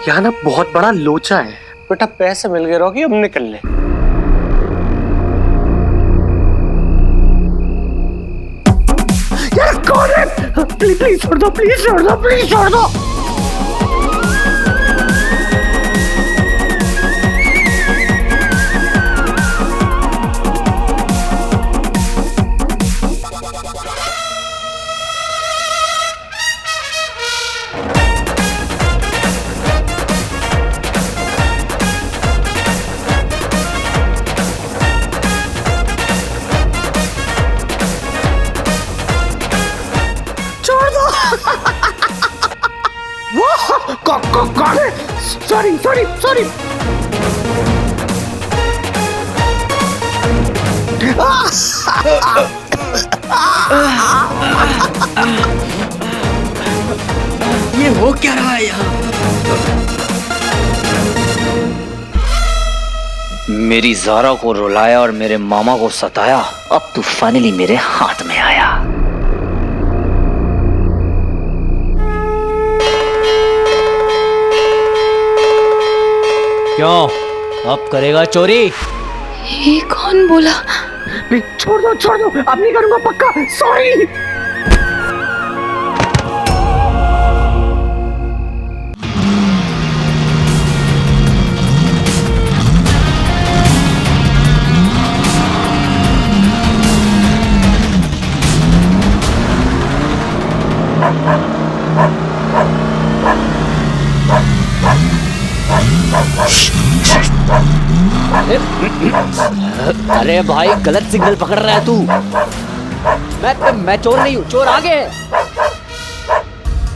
यहाँ ना बहुत बड़ा लोचा है। बेटा पैसे मिल गए रॉकी, अब निकल ले। यार कौन है? प्लीज प्लीज छोड़ दो, प्लीज छोड़ दो, प्लीज छोड़ दो। कौन है? Sorry sorry sorry. ये हो क्या रहा है यहाँ? मेरी ज़ारा को रुलाया और मेरे मामा को सताया, अब तू फाइनली मेरे हाथ में आया। क्यों, अब करेगा चोरी? ये कौन बोला? छोड़ दो, अब नहीं करूंगा पक्का, सॉरी। अरे भाई, गलत सिग्नल पकड़ रहा है तू। मैं चोर नहीं हूँ, चोर आगे है।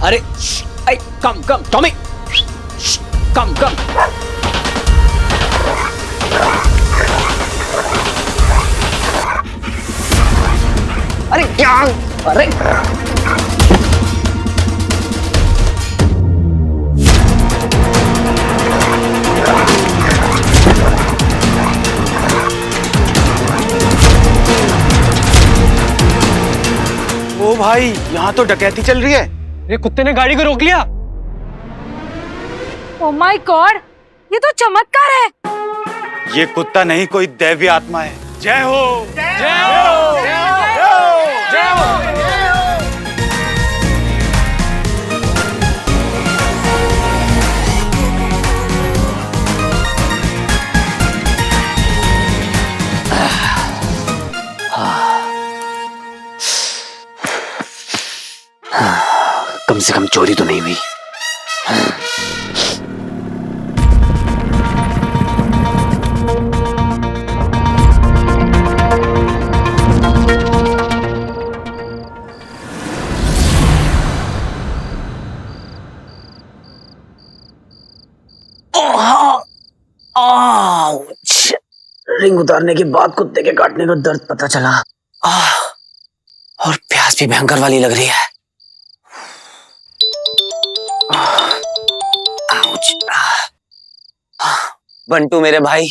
अरे कम टॉमी, कम। अरे क्या? अरे ओ भाई, यहाँ तो डकैती चल रही है। ये कुत्ते ने गाड़ी को रोक लिया। ओह माय गॉड, ये तो चमत्कार है। ये कुत्ता नहीं, कोई दैवी आत्मा है। जय हो, जय हो, जय हो, जय हो। कम से कम चोरी तो नहीं हुई। रिंग उतारने के बाद कुत्ते के काटने का दर्द पता चला। और प्यास भी भयंकर वाली लग रही है। बंटू मेरे भाई,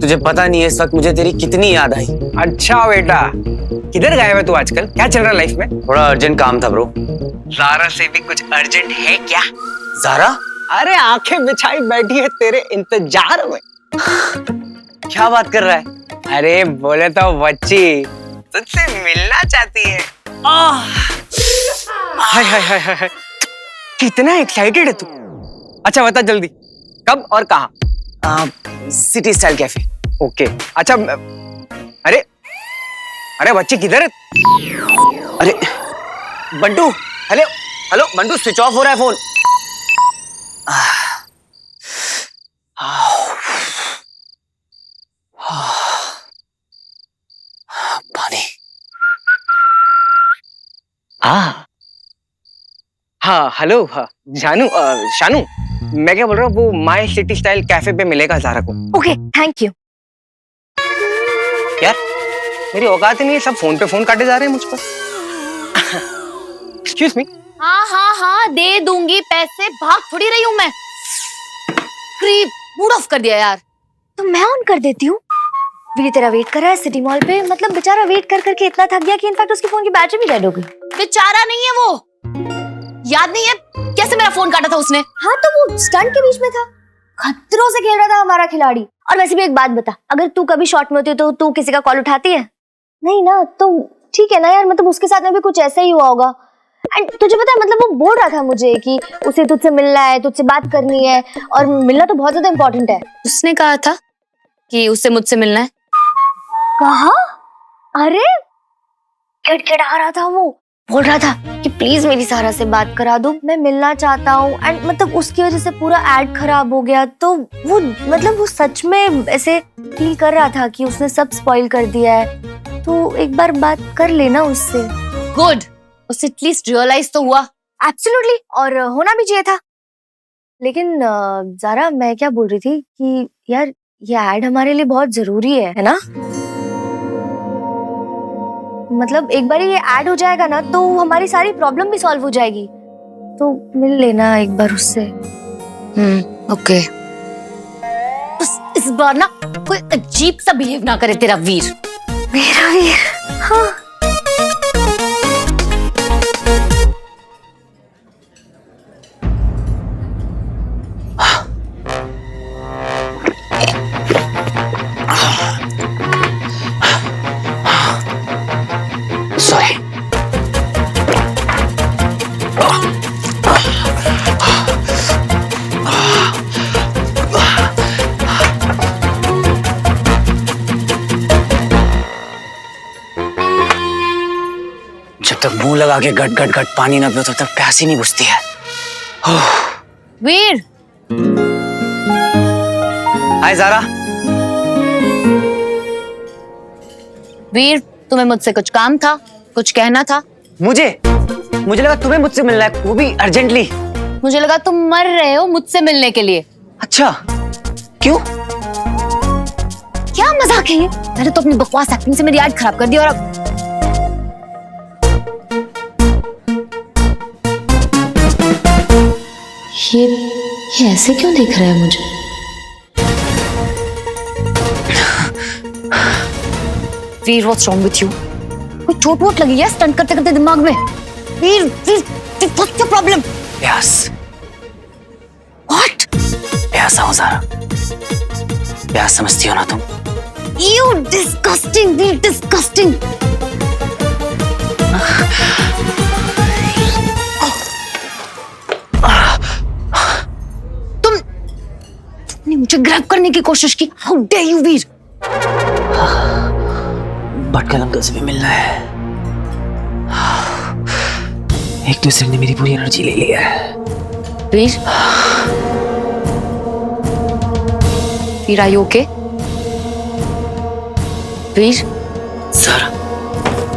तुझे पता नहीं है इस वक्त मुझे तेरी कितनी याद आई। अच्छा बेटा, किधर गायब है तू आजकल? क्या चल रहा है लाइफ में? थोड़ा अर्जेंट काम था ब्रो। ज़ारा से भी कुछ अर्जेंट है क्या? ज़ारा? अरे आंखें बिछाई बैठी है तेरे इंतजार में। क्या बात कर रहा है? अरे बोले तो बच्ची तुझसे मिलना चाहती है। हाय हाय हाय हाय, कितना एक्साइटेड है तू। अच्छा बता जल्दी, कब और कहाँ? City style cafe. ओके अच्छा। अरे अरे बच्ची किधर है? अरे Bantu, hello hello Bantu, switch off हो रहा है फोन। पानी। हाँ हेलो, हाँ जानू, शानू, मैं क्या बोल रहा हूँ, वो माय सिटी स्टाइल कैफे पे मिलेगा ज़ारा को। Okay thank you. यार मेरी औकात ही नहीं है, सब फोन पे फोन काटे जा रहे हैं मुझ पर। Excuse me. हाँ दे दूंगी पैसे, भाग थोड़ी रही हूँ मैं। क्रीप, मूड ऑफ कर दिया यार। तो मैं ऑन कर देती हूँ। विली तेरा वेट कर रहा है सिटी मॉल पे, मतलब बेचारा वेट कर करके इतना थक गया कि इनफैक्ट उसके फोन की बैटरी भी डेड हो गई। बेचारा नहीं है वो, याद नहीं है कैसे से मेरा फोन काटा था उसने? हाँ तो वो स्टंट के बीच में था, खतरों से खेल रहा था हमारा खिलाड़ी। और वैसे भी एक बात बता, अगर तू कभी शॉट में होती तो तू किसी का कॉल उठाती है? नहीं ना, तो ठीक है ना यार, मतलब उसके साथ में भी कुछ ऐसा ही हुआ होगा। एंड तुझे पता है, मतलब वो बोल रहा था मुझे कि उसे तुझसे मिलना है, तुझसे बात करनी है, और मिलना तो बहुत ज्यादा इम्पोर्टेंट है। उसने कहा था कि उससे मुझसे मिलना है। कहा? अरे किड़किड़ा रहा था वो, बोल रहा था कि प्लीज मेरी सारा से बात करा दो, मैं मिलना चाहता हूँ। एंड मतलब उसकी वजह से पूरा एड खराब हो गया। तो वो मतलब वो सच में ऐसे फील कर रहा था कि उसने सब स्पॉइल कर दिया है। तो एक बार बात कर लेना उससे। गुड, उससे एटलीस्ट रियलाइज तो हुआ। एब्सोल्युटली, और होना भी चाहिए था। लेकिन ज़ारा, मैं क्या बोल रही थी कि यार ये एड हमारे लिए बहुत जरूरी है ना? मतलब एक बार ये ऐड हो जाएगा ना तो हमारी सारी प्रॉब्लम भी सॉल्व हो जाएगी। तो मिल लेना एक बार उससे। ओके। बस इस बार ना कोई अजीब सा बिहेव ना करे तेरा वीर। मेरा वीर? हाँ। सॉरी। जब तक मुंह लगा के गट गट गट पानी ना पियो तब तक प्यास ही नहीं बुझती है। वीर, हाय ज़ारा। वीर, तुम्हें मुझसे कुछ काम था, कुछ कहना था? मुझे लगा तुम्हें मुझसे मिलना है, वो भी अर्जेंटली। मुझे लगा तुम मर रहे हो मुझसे मिलने के लिए। अच्छा, क्यों? क्या मजाक है ये? मैंने तो अपनी बकवास एक्टिंग से मेरी एड खराब कर दी और अब ये ऐसे क्यों देख रहा है मुझे? वीर, व्हाट्स रॉन्ग विथ यू? कोई चोट वोट लगी है स्टंट करते करते दिमाग में? Veer, Veer, what's your problem? प्यास। व्हाट? प्यासा हूँ ज़ारा। प्यास समझती हो ना तुम? You disgusting, Veer, disgusting. तुमने मुझे ग्रैब करने की कोशिश की। How dare you Veer? Bhatkal uncle से भी मिलना है। एक तो इसने मेरी पूरी एनर्जी ले ली है। Veer, Veer, are you okay? Veer, Zara,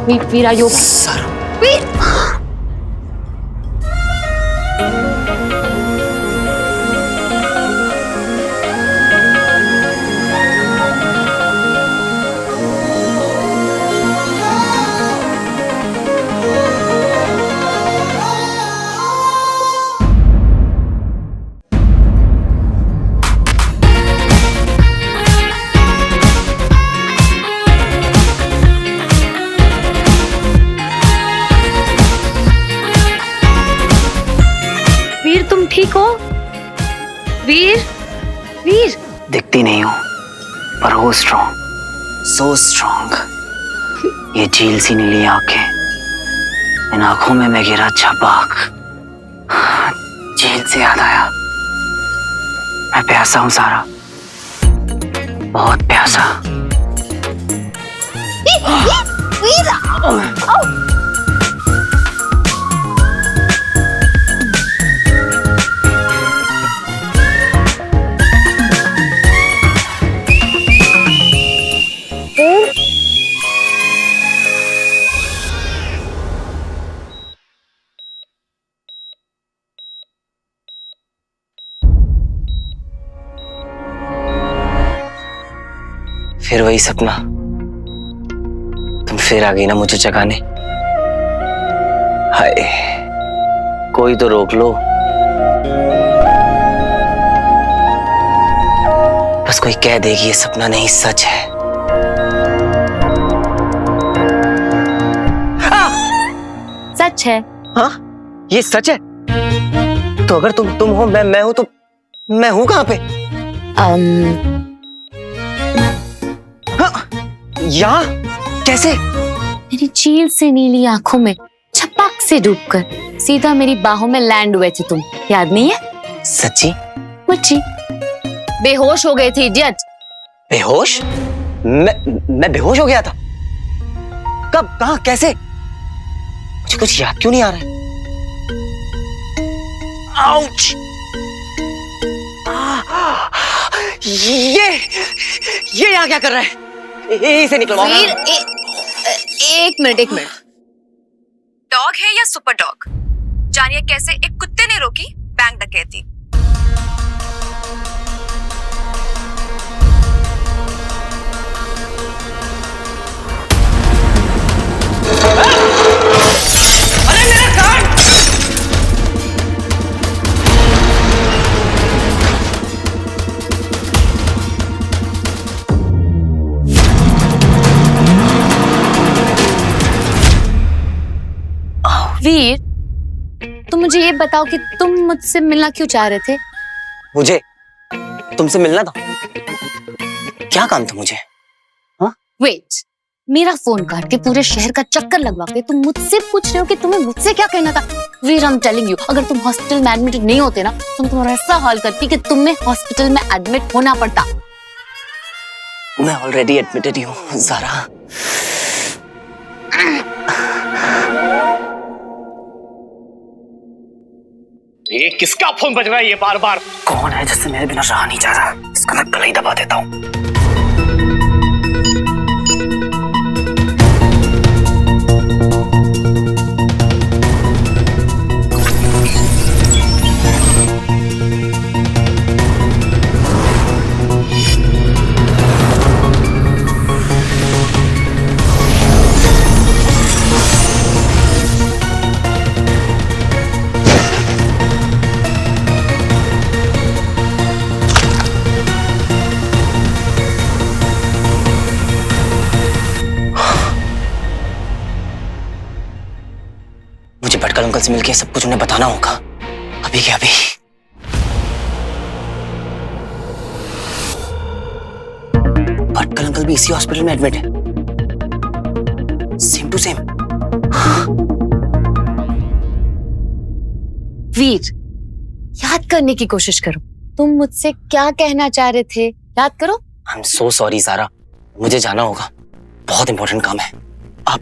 Veer, Veer, are you okay? Zara. Veer, तुम ठीक हो? वीर, वीर। दिखती नहीं हूँ पर हो स्ट्रॉन्ग, सो स्ट्रॉन्ग। ये झील सी नीली आंखें, इन आंखों में मैं गिरा छपाक। झील से याद आया, मैं प्यासा हूँ ज़ारा, बहुत प्यासा। वीर, फिर वही सपना, तुम फिर आ गई ना मुझे जगाने। हाय, कोई तो रोक लो, बस कोई कह दे कि ये सपना नहीं सच है। सच है। हाँ, ये सच है। तो अगर तुम हो, मैं हूं, तो मैं हूं कहां पे? यहाँ कैसे? मेरी चील से नीली आंखों में छपाक से डूबकर सीधा मेरी बाहों में लैंड हुए थे तुम, याद नहीं है? सच्ची? मुझी बेहोश हो गए थे इडियट। बेहोश? मैं बेहोश हो गया था? कब, कहां, कैसे? मुझे कुछ याद क्यों नहीं आ रहा है? आउच! ये यहाँ क्या कर रहा है? इसे निकलवाओ। वीर, एक मिनट। डॉग है या सुपर डॉग? जानिए कैसे एक कुत्ते ने रोकी बैंक डकैती। अरे मेरा कार्ड! वीर, तुम मुझे ये बताओ कि तुम मुझसे मिलना क्यों चाह रहे थे? मुझे तुमसे मिलना था? क्या काम था मुझे? वेट, मेरा फोन काट के पूरे शहर का चक्कर लगवा के तुम मुझसे पूछ रहे हो कि तुम्हें मुझसे क्या कहना था? वीर, आई एम टेलिंग यू, अगर तुम हॉस्पिटल में एडमिट नहीं होते ना, तुम तुम्हारा ऐसा हाल करती कि तुम्हें हॉस्पिटल में एडमिट होना पड़ता। मैं ऑलरेडी एडमिटेड हूँ ज़ारा। ये किसका फोन बज रहा है ये बार बार? कौन है जिससे मेरे बिना रहा नहीं जा रहा? इसको मैं गला ही दबा देता हूँ। मुझे भटकल अंकल से मिलके सब कुछ उन्हें बताना होगा, अभी के अभी। भटकल अंकल भी इसी हॉस्पिटल में एडमिट है, सेम टू सेम। वीर, याद करने की कोशिश करो, तुम मुझसे क्या कहना चाह रहे थे? याद करो। I am so sorry Zara, मुझे जाना होगा, बहुत इंपॉर्टेंट काम है। आप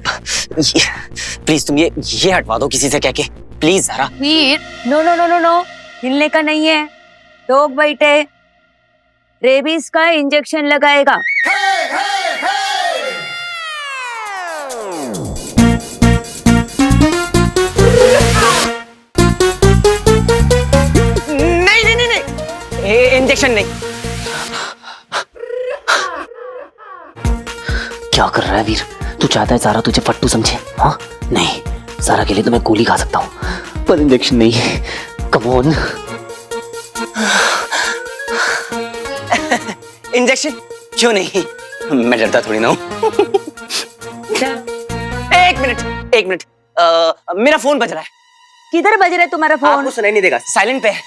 प्लीज तुम ये हटवा दो किसी से कह के, प्लीज ज़ारा। वीर, नो, हिलने का नहीं है। लोग बैठे, रेबीज का इंजेक्शन लगाएगा। नहीं, इंजेक्शन नहीं। क्या कर रहा है वीर? तू चाहता है ज़ारा तुझे फट्टू समझे? हाँ नहीं, ज़ारा के लिए तो मैं गोली खा सकता हूँ, पर इंजेक्शन नहीं। Come on. इंजेक्शन क्यों नहीं? मैं डरता थोड़ी ना हूँ। एक मिनट, मेरा फोन बज रहा है। किधर बज रहा है तुम्हारा फोन? आपको सुनाई नहीं देगा, साइलेंट पे है।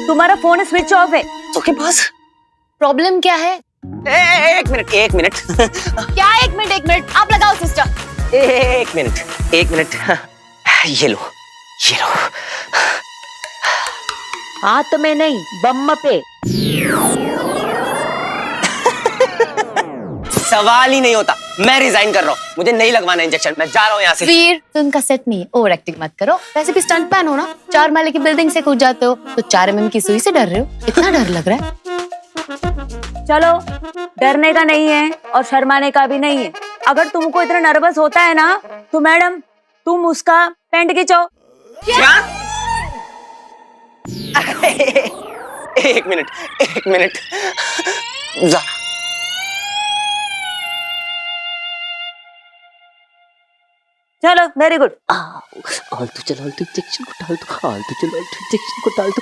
तुम्हारा फोन स्विच ऑफ है। तो के पास प्रॉब्लम क्या है? एक मिनट। क्या एक मिनट? आप लगाओ सिस्टर। एक मिनट। ये लो। हाथ में नहीं, बम पे। सवाल ही नहीं होता, मैं रिजाइन कर रहा हूँ, मुझे नहीं लगवाना इंजेक्शन, मैं जा रहा हूँ यहाँ से। वीर, फिल्म का सेट नहीं है, ओवर एक्टिंग मत करो। वैसे भी स्टंट मैन हो ना, 4 माले की बिल्डिंग से कूद जाते हो, तो 4 mm की सुई से डर रहे हो? इतना डर लग रहा है? चलो, डरने का नहीं है और शर्माने का भी नहीं है। अगर तुमको इतना नर्वस होता है ना, तो मैडम तुम उसका पैंट खींचो। क्या? एक मिनट। चलो, वेरी गुड। आलतू चल, आलतू इंजेक्शन को डाल दो, आलतू चल, आलतू इंजेक्शन को डाल दो।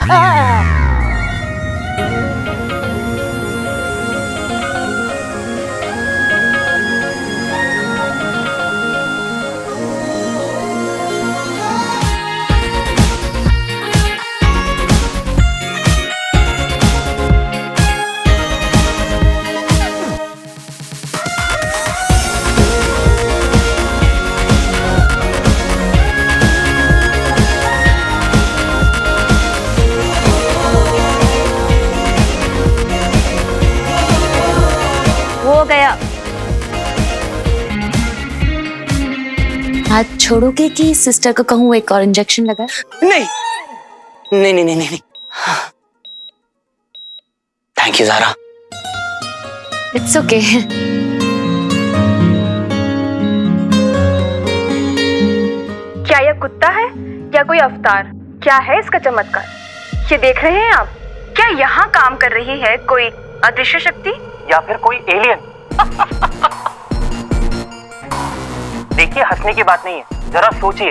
हो गया। हाथ छोड़ोगे कि सिस्टर को कहूँ एक और इंजेक्शन लगा? नहीं नहीं नहीं नहीं नहीं, thank you Zara. It's okay. क्या यह कुत्ता है या कोई अवतार? क्या है इसका चमत्कार? ये देख रहे हैं आप? क्या यहाँ काम कर रही है कोई अदृश्य शक्ति या फिर कोई एलियन? देखिए, हंसने की बात नहीं है, जरा सोचिए,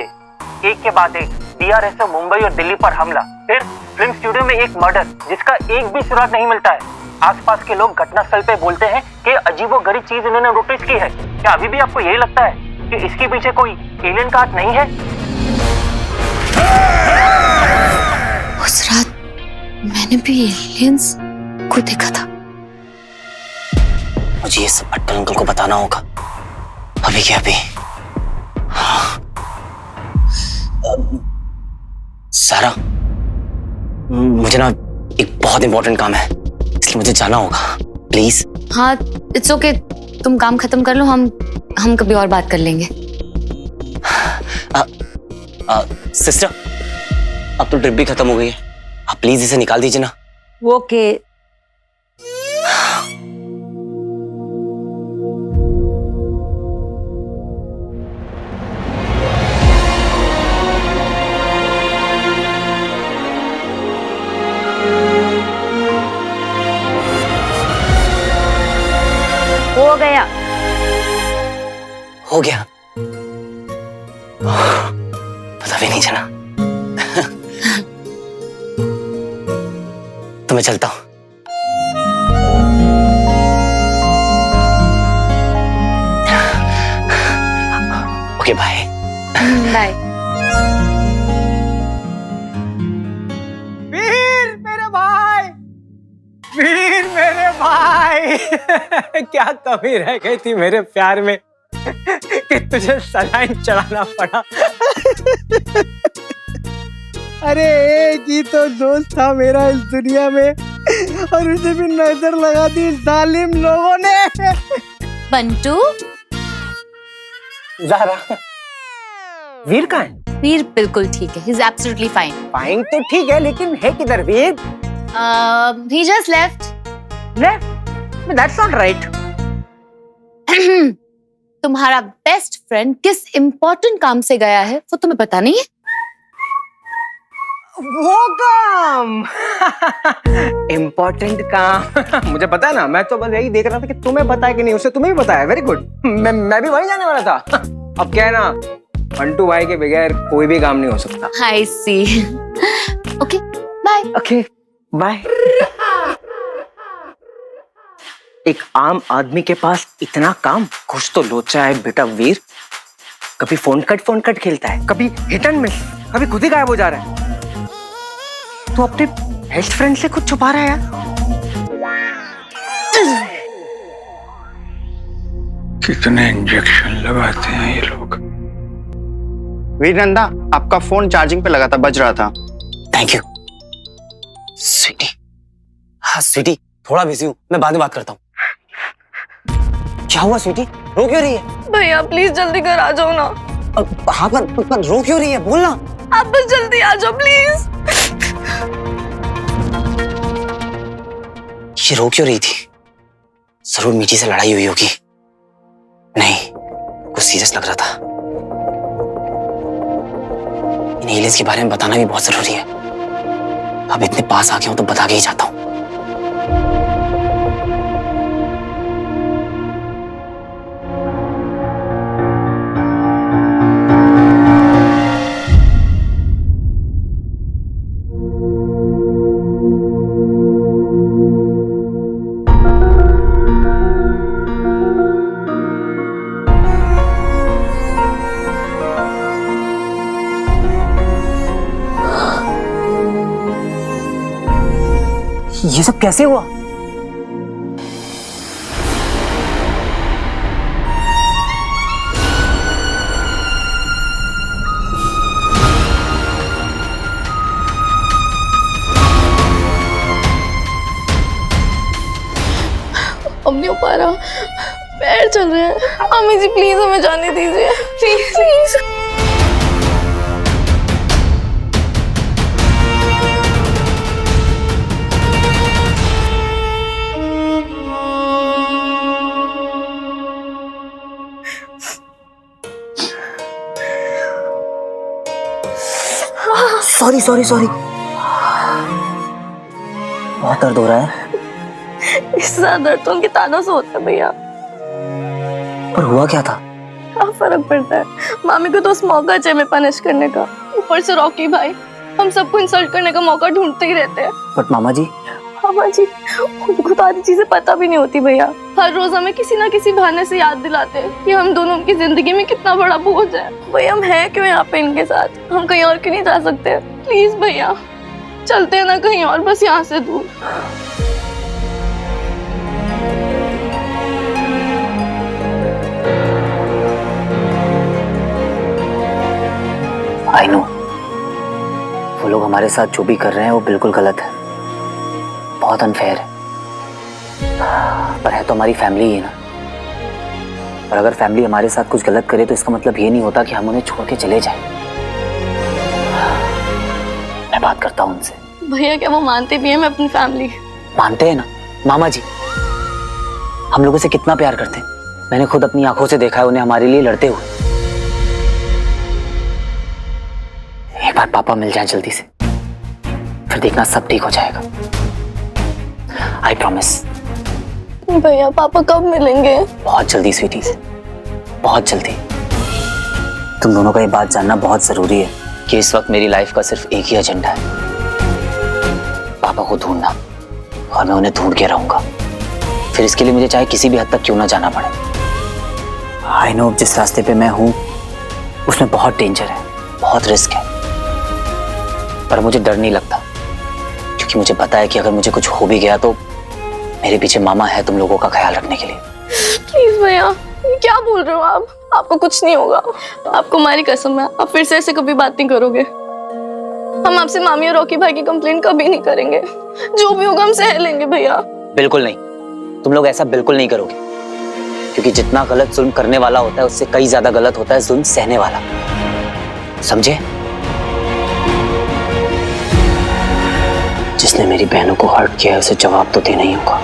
एक के बाद एक DRSO मुंबई और दिल्ली पर हमला, फिर फिल्म स्टूडियो में एक मर्डर जिसका एक भी सुराग नहीं मिलता है। आसपास के लोग घटनास्थल पे बोलते हैं कि अजीबोगरीब चीज इन्होंने नोटिस की है। क्या अभी भी आपको यही लगता है कि इसके पीछे कोई एलियन का हाथ नहीं है? उस रात मैंने भी एलियंस को देखा था। मुझे ये सब भट्टर अंकल को बताना होगा, अभी क्या अभी। सारा, मुझे ना एक बहुत इंपॉर्टेंट काम है, इसलिए मुझे जाना होगा, प्लीज। हाँ इट्स ओके, तुम काम खत्म कर लो, हम कभी और बात कर लेंगे। सिस्टर, अब तो ट्रिप भी खत्म हो गई है, आप प्लीज इसे निकाल दीजिए ना। ओके। हो गया। हो गया, पता भी नहीं चला। तो मैं चलता हूं। Okay bye. बाय। वीर मेरे भाई, वीर मेरे भाई, क्या कमी रह गई थी मेरे प्यार में कि तुझे सलाइन चढ़ाना पड़ा। अरे एक ही तो दोस्त था मेरा इस दुनिया में, और उसे भी नजर लगा दी जालिम लोगों ने। बंटू, ज़ारा, वीर कहाँ है? वीर बिल्कुल ठीक है, he is absolutely fine. Fine तो ठीक है, लेकिन है किधर Veer? He just left. That's not right. तुम्हारा बेस्ट फ्रेंड किस इम्पोर्टेंट काम से गया है वो तुम्हें पता नहीं है? वो काम इम्पोर्टेंट काम मुझे पता है ना, मैं तो बस यही देख रहा था कि तुम्हें पता है कि नहीं, उसे तुम्हें भी पता है। वेरी गुड, मैं भी वहीं जाने वाला था। अब क्या है ना, बंटू भाई के बगैर कोई भी काम नहीं हो सकता। I see. Okay, bye. Okay bye. एक आम आदमी के पास इतना काम, कुछ तो लोचा है बेटा वीर। कभी फोन कट खेलता है, कभी हिट एंड मिस, कभी खुद ही गायब हो जा रहा है। तो अपने बेस्ट फ्रेंड से कुछ छुपा रहा है यार। कितने इंजेक्शन लगाते हैं ये लोग। वीर नंदा, आपका फोन चार्जिंग पे लगा था, बज रहा था। Thank you sweetie. हाँ स्वीटी, थोड़ा बिजी हूँ, मैं बाद में बात करता हूँ। क्या हुआ स्वीटी, रो क्यों रही है? भैया प्लीज जल्दी घर आ जाओ ना। हाँ पर रो क्यों रही है, बोलना। आप बस जल्दी आ जाओ प्लीज। ये रो क्यों रही थी? जरूर मीठी से लड़ाई हुई होगी। नहीं, कुछ सीरियस लग रहा था। इन एलियंस के बारे में बताना भी बहुत जरूरी है। अब इतने पास आ गया हूं तो बता के ही जाता हूं। ये सब कैसे हुआ? अब नहीं हो पा रहा। हमारा पैर चल रहे हैं। अम्मी जी प्लीज हमें जाने दीजिए, please please. Sorry sorry sorry, बहुत दर्द हो रहा है। इससे ज्यादा दर्द तो उनके तानों से होता है भैया। पर हुआ क्या था? क्या फर्क पड़ता है, मामी को तो उस मौका चाहिए में पनिश करने का। ऊपर से रॉकी भाई हम सबको इंसल्ट करने का मौका ढूंढते ही रहते हैं। बट मामा जी उनको तो आधी चीजें पता भी नहीं होती भैया। हर रोज हमें किसी ना किसी बहाने से याद दिलाते हैं कि हम दोनों की जिंदगी में कितना बड़ा बोझ है। भैया हम हैं क्यों यहाँ पे इनके साथ, हम कहीं और क्यों नहीं जा सकते? प्लीज भैया चलते हैं ना कहीं और, बस यहाँ से दूर। आई नो वो लोग हमारे साथ जो भी कर रहे हैं वो बिल्कुल गलत है, बहुत अनफेयर है। पर है तो हमारी फैमिली ही है ना। और अगर फैमिली हमारे साथ कुछ गलत करे तो इसका मतलब ये नहीं होता कि हम उन्हें छोड़ के चले जाएं। मैं बात करता हूँ उनसे। भैया क्या वो मानते भी हैं मैं अपनी फैमिली? मानते हैं ना मामा जी, हम लोगों से कितना प्यार करते हैं। मैंने खुद अपनी आंखों से देखा है उन्हें हमारे लिए लड़ते हुए। एक बार पापा मिल जाएं जल्दी से, फिर देखना सब ठीक हो जाएगा। I promise. भैया पापा कब मिलेंगे? बहुत जल्दी स्वीटी से, बहुत जल्दी। तुम दोनों का ये बात जानना बहुत जरूरी है कि इस वक्त मेरी लाइफ का सिर्फ एक ही एजेंडा है, पापा को ढूंढना, और मैं उन्हें ढूंढ के रहूंगा। फिर इसके लिए मुझे चाहे किसी भी हद तक क्यों ना जाना पड़े। आई नो जिस रास्ते पे मैं हूं उसमें बहुत डेंजर है, बहुत रिस्क है, पर मुझे डर नहीं लगता क्योंकि मुझे पता है कि अगर मुझे कुछ हो भी गया तो मेरे पीछे मामा है तुम लोगों का ख्याल रखने के लिए। प्लीज भैया क्या बोल रहे हो आप? आपको कुछ नहीं होगा, आपको हमारी कसम है। आप फिर से ऐसे कभी बात नहीं करोगे। हम आपसे मामी और रॉकी भाई की कंप्लेंट कभी नहीं करेंगे, जो भी होगा हम सह लेंगे भैया। बिल्कुल नहीं, तुम लोग ऐसा बिल्कुल नहीं करोगे, क्योंकि जितना गलत जुल्म करने वाला होता है उससे कई ज्यादा गलत होता है जुल्म सहने वाला, समझे? जिसने मेरी बहनों को हर्ट किया है उसे जवाब तो देना ही होगा।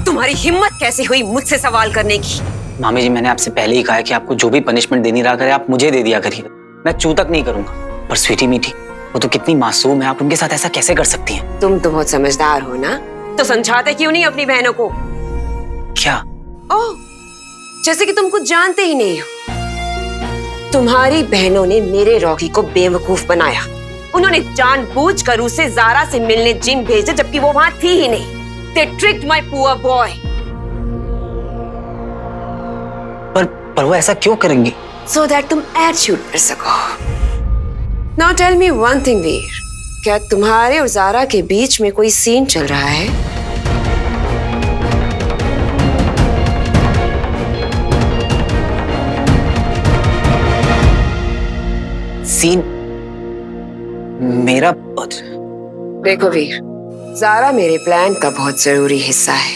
तुम्हारी हिम्मत कैसे हुई मुझसे सवाल करने की? मामी जी मैंने आपसे पहले ही कहा है कि आपको जो भी पनिशमेंट देनी रहा करे आप मुझे दे दिया करिए, मैं चू तक नहीं करूंगा। पर स्वीटी मीठी वो तो कितनी मासूम है, आप उनके साथ ऐसा कैसे कर सकती हैं? तुम तो बहुत समझदार हो ना, तो समझाते क्यों नहीं अपनी बहनों को? क्या? ओह, जैसे कि तुम कुछ जानते ही नहीं हो। तुम्हारी बहनों ने मेरे रॉकी को बेवकूफ बनाया। उन्होंने जानबूझकर उसे ज़ारा से मिलने जिम भेजा जबकि वो वहां थी ही नहीं। They tricked my poor boy. पर वो ऐसा क्यों करेंगी? So that तुम एड शूट कर सको। Now tell me one thing, वीर, क्या तुम्हारे और ज़ारा के बीच में कोई सीन चल रहा है? सीन? मेरा? देखो वीर, ज़ारा मेरे प्लान का बहुत जरूरी हिस्सा है।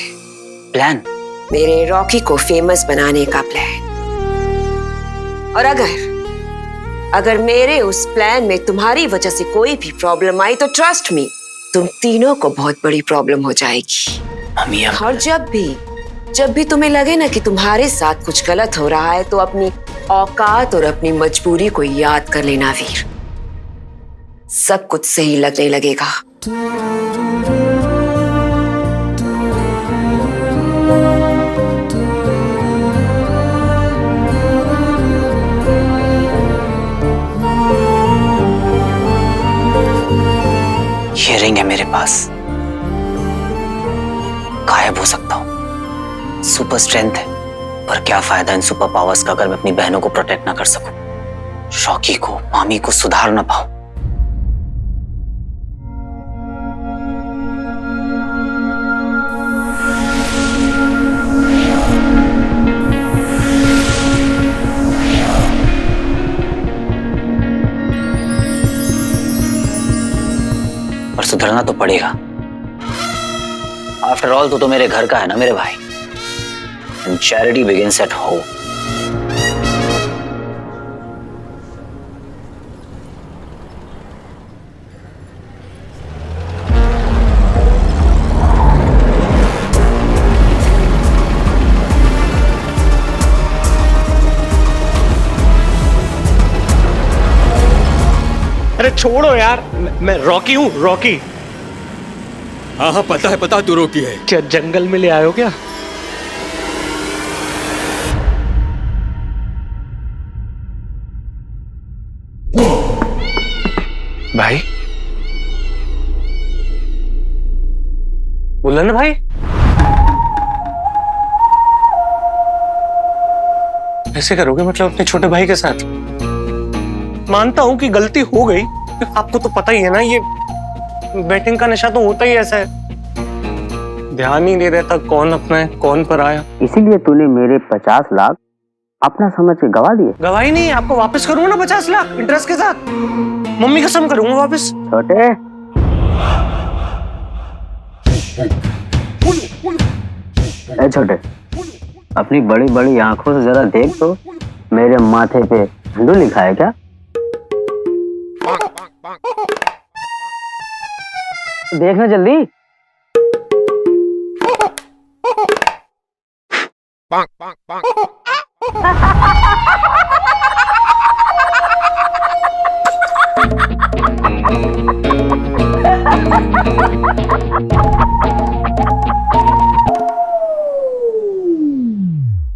प्लान? मेरे रॉकी को फेमस बनाने का प्लान। और अगर मेरे उस प्लान में तुम्हारी वजह से कोई भी प्रॉब्लम आई तो ट्रस्ट मी, तुम तीनों को बहुत बड़ी प्रॉब्लम हो जाएगी। और जब भी तुम्हें लगे ना कि तुम्हारे साथ कुछ गलत हो रहा है तो अपनी औकात और अपनी मजबूरी को याद कर लेना वीर, सब कुछ सही लगने लगेगा। ये रिंग है मेरे पास, गायब हो सकता हूं, सुपर स्ट्रेंथ है, पर क्या फायदा इन सुपर पावर्स का अगर मैं अपनी बहनों को प्रोटेक्ट ना कर सकूं, रॉकी को, मामी को सुधार ना पाऊं। पर सुधरना तो पड़ेगा। आफ्टर ऑल तो मेरे घर का है ना मेरे भाई। And charity begins at home. अरे छोड़ो यार, मैं रॉकी हूँ, रॉकी। हाँ हाँ पता है, पता तू रोकी है। क्या जंगल में ले आयो क्या? भाई, बोला ना भाई, ऐसे करोगे मतलब अपने छोटे भाई के साथ? मानता हूं कि गलती हो गई, आपको तो पता ही है ना, ये बैटिंग का नशा तो होता ही ऐसा है, ध्यान ही नहीं रहता कौन अपना है कौन पर आया। इसीलिए तूने मेरे 50 लाख अपना समझ के गवा दिए। गवाही नहीं, आपको वापस करूंगा ना 50 लाख इंटरेस्ट के साथ, मम्मी कसम करूंगा वापस। छोटे, ए छोटे, अपनी बड़ी बड़ी आंखों से जरा देख तो, मेरे माथे पे झंडू लिखा है क्या? देखना जल्दी।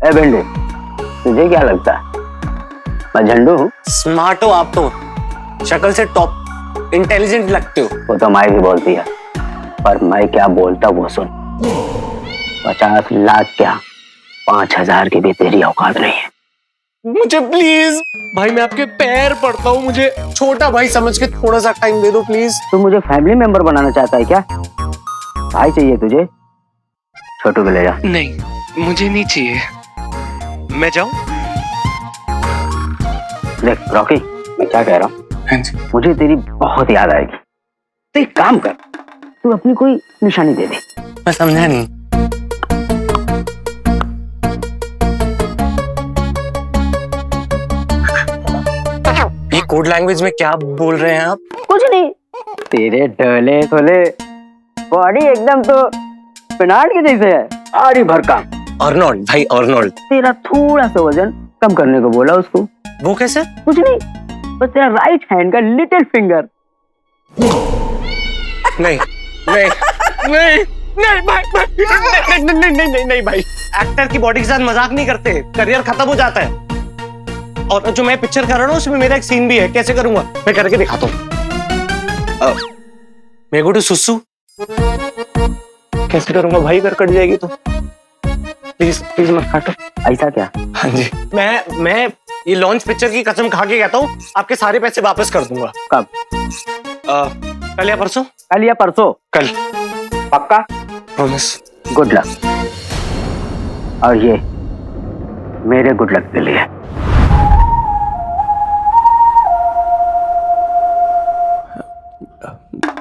ए बेंडे, तुझे क्या लगता है मैं झंडू हूँ? स्मार्ट हो आप तो, शक्ल से टॉप इंटेलिजेंट लगते हो। वो तो माई भी बोलती है, पर मैं क्या बोलता वो सुन। 50 लाख क्या, 5000 की भी तेरी औकात नहीं है। मुझे प्लीज भाई, मैं आपके पैर पड़ता हूँ, मुझे छोटा भाई समझ के थोड़ा सा टाइम दे दो प्लीज। तू मुझे फैमिली मेंबर बनाना चाहता है क्या? भाई चाहिए तुझे? छोटू को ले जा। नहीं, मुझे नहीं चाहिए, मैं जाऊं? देख रॉकी, मैं क्या कह रहा हूँ, मुझे तेरी बहुत याद आएगी, तो एक काम कर, तू अपनी कोई निशानी दे दे। मैं समझा नहीं। ये कोड लैंग्वेज में क्या बोल रहे हैं आप? कुछ नहीं, तेरे ढोले थोले बॉडी एकदम तो पिनाट के जैसे है, आरी भरका। अर्नोल्ड भाई, अर्नोल्ड। तेरा थोड़ा सा वजन कम करने को बोला उसको। वो कैसे? कुछ नहीं, बस तेरा राइट हैंड का लिटिल फिंगर। नहीं नहीं नहीं नहीं भाई, नहीं नहीं नहीं नहीं नहीं भाई, एक्टर की बॉडी के साथ मजाक नहीं करते, करियर खत्म हो जाता है। और जो मैं पिक्चर कर रहा हूँ उसमें मेरा एक सीन भी है, कैसे करूंगा मैं करके दिखाता हूँ। मैं गो टू सुसु, कैसे करूंगा भाई, अगर कट जाएगी तो प्लीज प्लीज मत काटो। ऐसा क्या? हाँ जी, मैं ये लॉन्च पिक्चर की कसम खा के कहता हूँ, आपके सारे पैसे वापस कर दूंगा। कब? कल या परसों। कल या परसों? कल। पक्का? प्रॉमिस। Good luck. और ये मेरे गुड लक के लिए।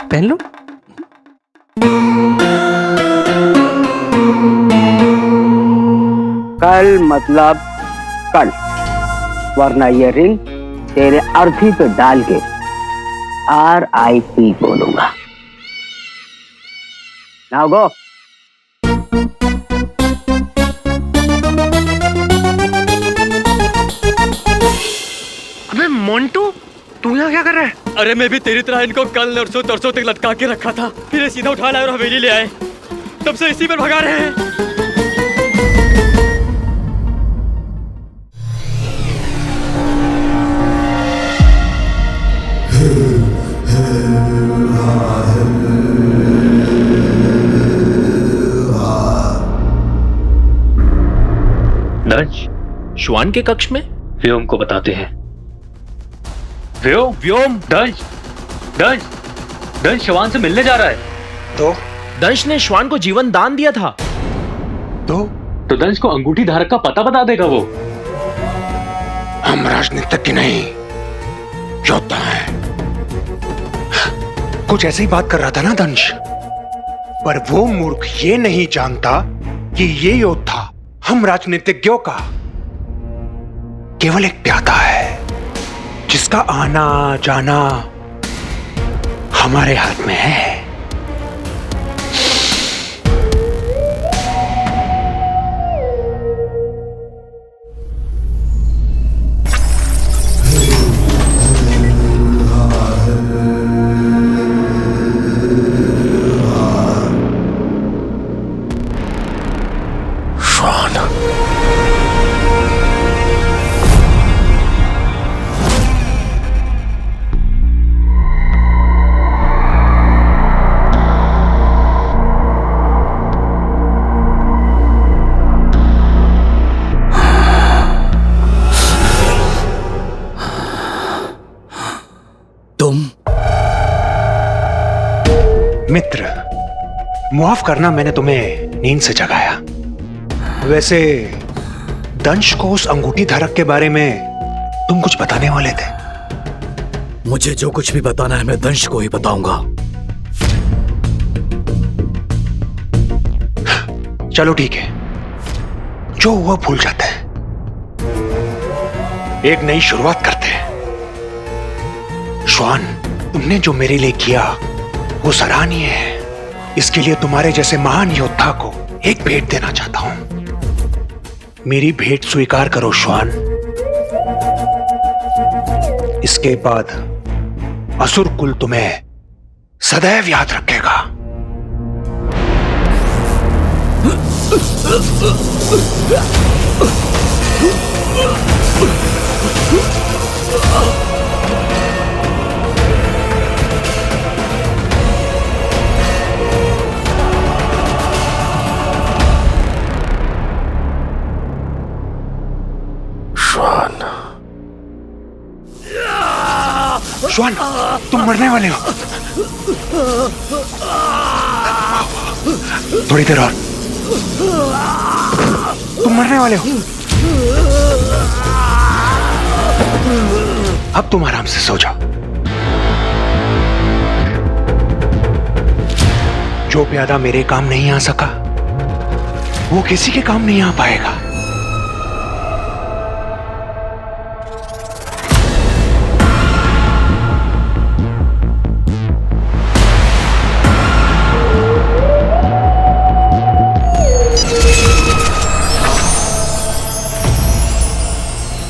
पहन लो। कल मतलब कल, वरना ये रिंग तेरे अर्थी पे डाल के RIP बोलूंगा। Now go. अबे मोंटू, तू यहाँ क्या कर रहा है? अरे मैं भी तेरी तरह इनको कल नरसों तरसों तक लटका के रखा था, फिर ये सीधा उठा लाए और हवेली ले आए, तब से इसी पर भगा रहे हैं। दंश श्वान के कक्ष में व्योम को बताते हैं। व्योम व्योम दंश दंश दंश श्वान से मिलने जा रहा है। तो दंश ने श्वान को जीवन दान दिया था, तो दंश को अंगूठी धारक का पता बता देगा वो। हम राजनीतिज्ञ नहीं, योद्धा हैं। कुछ ऐसे ही बात कर रहा था ना दंश, पर वो मूर्ख ये नहीं जानता कि ये योद्धा हम राजनीतिज्ञों का केवल एक प्यादा है, जिसका आना जाना हमारे हाथ में है। मित्र, मुआफ करना मैंने तुम्हें नींद से जगाया। वैसे दंश को उस अंगूठी धारक के बारे में तुम कुछ बताने वाले थे। मुझे जो कुछ भी बताना है मैं दंश को ही बताऊंगा। चलो ठीक है, जो हुआ भूल जाते हैं, एक नई शुरुआत करते हैं। श्वान, तुमने जो मेरे लिए किया वो सराहनीय है। इसके लिए तुम्हारे जैसे महान योद्धा को एक भेंट देना चाहता हूं। मेरी भेंट स्वीकार करो श्वान। इसके बाद असुर कुल तुम्हें सदैव याद रखेगा। श्वान, तुम मरने वाले हो। थोड़ी देर और, तुम मरने वाले हो। अब तुम आराम से सो जाओ। जो प्यादा मेरे काम नहीं आ सका वो किसी के काम नहीं आ पाएगा।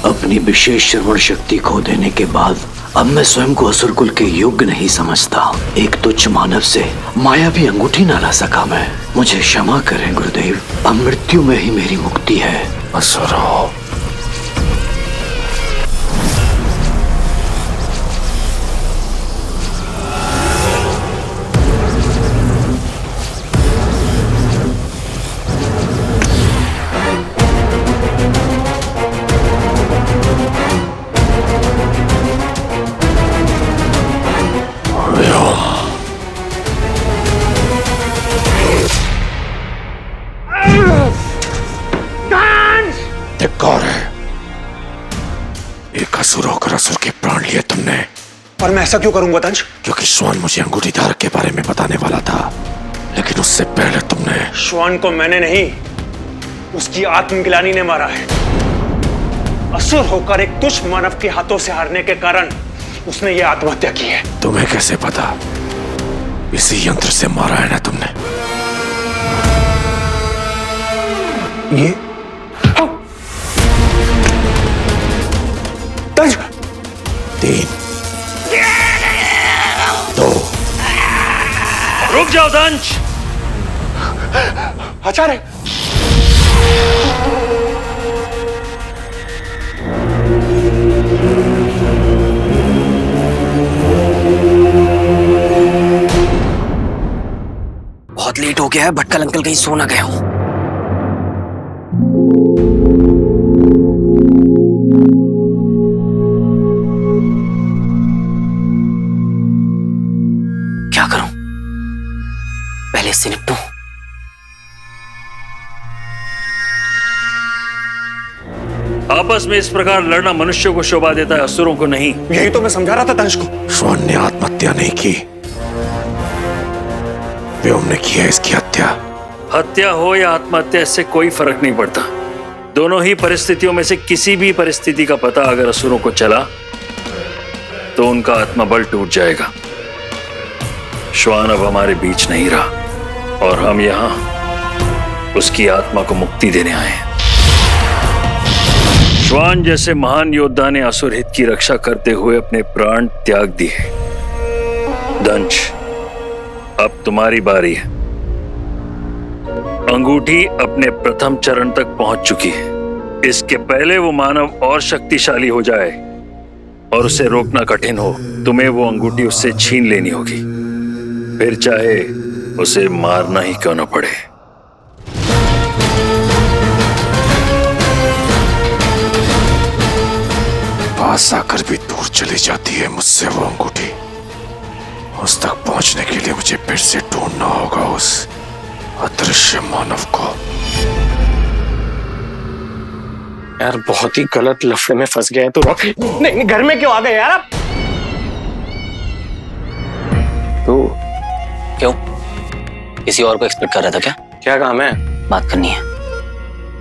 अपनी विशेष श्रवण शक्ति खो देने के बाद अब मैं स्वयं को असुरकुल के योग्य नहीं समझता। एक तुच्छ मानव से मायावी अंगूठी ना ला सका मैं। मुझे क्षमा करें गुरुदेव, अब मृत्यु में ही मेरी मुक्ति है। असुरो, असुर होकर असुर के प्राण लिए तुमने। और मैं ऐसा क्यों करूंगा दंश? क्योंकि श्वान मुझे अंगूठी धारक के बारे में बताने वाला था, लेकिन उससे पहले तुमने। श्वान को मैंने नहीं, उसकी आत्मग्लानि ने मारा है। असुर होकर एक तुच्छ मानव के हाथों से हारने के कारण उसने ये आत्महत्या की है। तुम्हें कैसे पता? इसी यंत्र से मारा है ना तुमने? ये 3, 2। रुक जाओ दंश। आचार्य, बहुत लेट हो गया है, भटकल अंकल कहीं सो ना गए हो। क्या करूं? पहले इससे निपटूं। आपस में इस प्रकार लड़ना मनुष्य को शोभा देता है, असुरों को नहीं। यही तो मैं समझा रहा था दंश को। श्वान ने आत्महत्या नहीं की, व्योम ने की है इसकी हत्या। हत्या हो या आत्महत्या, इससे कोई फर्क नहीं पड़ता। दोनों ही परिस्थितियों में से किसी भी परिस्थिति का पता अगर असुरों को चला तो उनका आत्मबल टूट जाएगा। श्वान अब हमारे बीच नहीं रहा और हम यहाँ उसकी आत्मा को मुक्ति देने आए हैं। श्वान जैसे महान योद्धा ने असुर हित की रक्षा करते हुए अपने प्राण त्याग दिए। दंश, अब तुम्हारी बारी है। अंगूठी अपने प्रथम चरण तक पहुंच चुकी है। इसके पहले वो मानव और शक्तिशाली हो जाए और उसे रोकना कठिन हो, तुम्हें वो अंगूठी उससे छीन लेनी होगी, फिर चाहे उसे मारना ही क्यों न पड़े। पास आकर भी दूर चली जाती है मुझसे वो अंगूठी। उस तक पहुंचने के लिए मुझे फिर से ढूंढना होगा उस अदृश्य मानव को। यार बहुत ही गलत लफड़े में फंस गए तो रॉकी। नहीं, घर में क्यों आ गए यार आप? तू क्यों किसी और को एक्सपेक्ट कर रहा था क्या? क्या काम है? बात करनी है।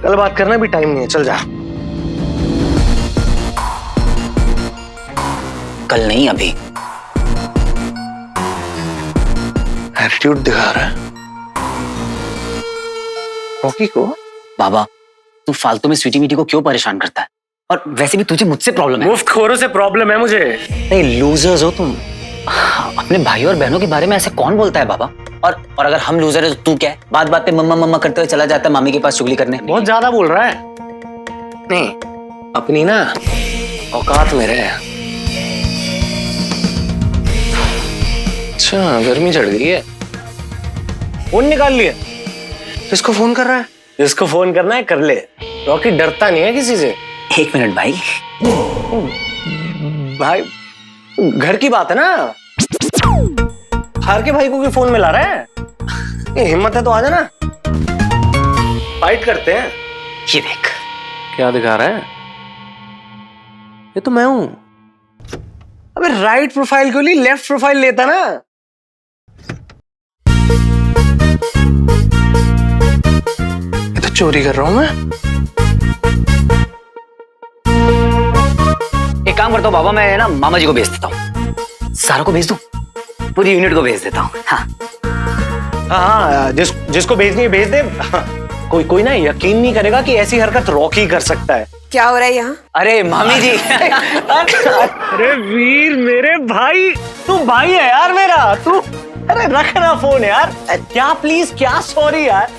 कल बात करना भी टाइम नहीं है, चल जा। कल नहीं, अभी। एटीट्यूड दिखा रहा है रॉकी को। बाबा, तू फालतू में स्वीटी मीटी को क्यों परेशान करता है? और वैसे भी तुझे मुझसे प्रॉब्लम है। मुफ्तखोरों से प्रॉब्लम है मुझे। नहीं, लूजर्स हो तुम। अपने भाई और बहनों के बारे में ऐसे कौन बोलता है बाबा? और अगर हम लूजर है तो तू क्या है? बात बात पे मम्मा मम्मा करते हुए चला जाता है मामी के पास चुगली करने। बहुत ज्यादा बोल रहा है। नहीं, अपनी ना औकात में रहे। अच्छा, गर्मी चढ़ गई है। फोन निकाल लिया। किसको फोन कर रहा है? जिसको फोन करना है कर ले। रॉकी डरता नहीं है किसी से। एक मिनट भाई। भाई घर की बात है ना। हार के भाई को भी फोन में ला रहा है। ये हिम्मत है तो आ जाना, फाइट करते हैं। ये देख क्या दिखा रहा है? ये तो मैं हूं। अबे राइट प्रोफाइल के लिए लेफ्ट प्रोफाइल लेता ना। ये तो चोरी कर रहा हूं मैं। एक काम करता हूँ बाबा, मैं ना मामा जी को भेज देता हूँ। सारा को भेज दूं? पूरी यूनिट को भेज देता हूँ। हाँ हाँ, जिसको भेजनी है भेज दे। कोई ना यकीन नहीं करेगा कि ऐसी हरकत रॉकी कर सकता है। क्या हो रहा है यहाँ? अरे मामी जी। अरे वीर मेरे भाई, तू भाई है यार मेरा। तू अरे रख ना फोन यार। क्या प्लीज, क्या सॉरी यार।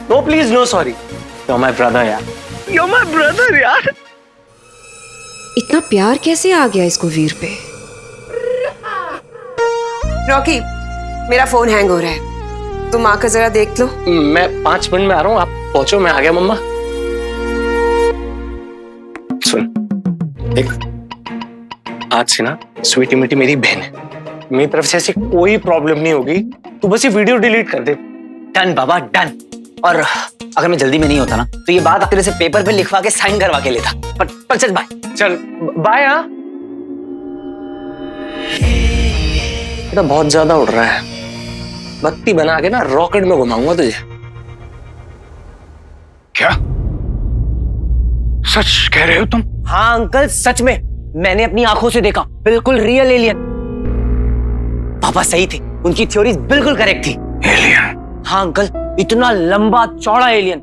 No please no sorry. You my brother यार। यू माय ब्रदर यार। इतना प्यार कैसे आ गया इसको वीर पे? रॉकी, मेरा फोन हैंग हो रहा है, तुम आकर जरा देख लो। मैं 5 मिनट में आ रहा हूँ, आप पहुंचो, मैं आ गया मम्मा। सुन देख, आज से ना स्वीटी मीटी मेरी बहन है। मेरी तरफ से ऐसी कोई प्रॉब्लम नहीं होगी। तू बस ये वीडियो डिलीट कर दे। डन बाबा डन। और अगर मैं जल्दी में नहीं होता ना तो ये बात तेरे से पेपर पे लिखवा के साइन करवा के लेता। पर चल बाय। चल बाय। हाँ बेटा बहुत ज्यादा उड़ रहा है। बत्ती बना के ना रॉकेट में घुमाऊंगा तुझे। क्या सच कह रहे हो तुम? हाँ अंकल, सच में मैंने अपनी आंखों से देखा। बिल्कुल रियल एलियन। पापा सही थे, उनकी थ्योरी बिल्कुल करेक्ट थी। एलियन? हाँ अंकल, इतना लंबा चौड़ा एलियन,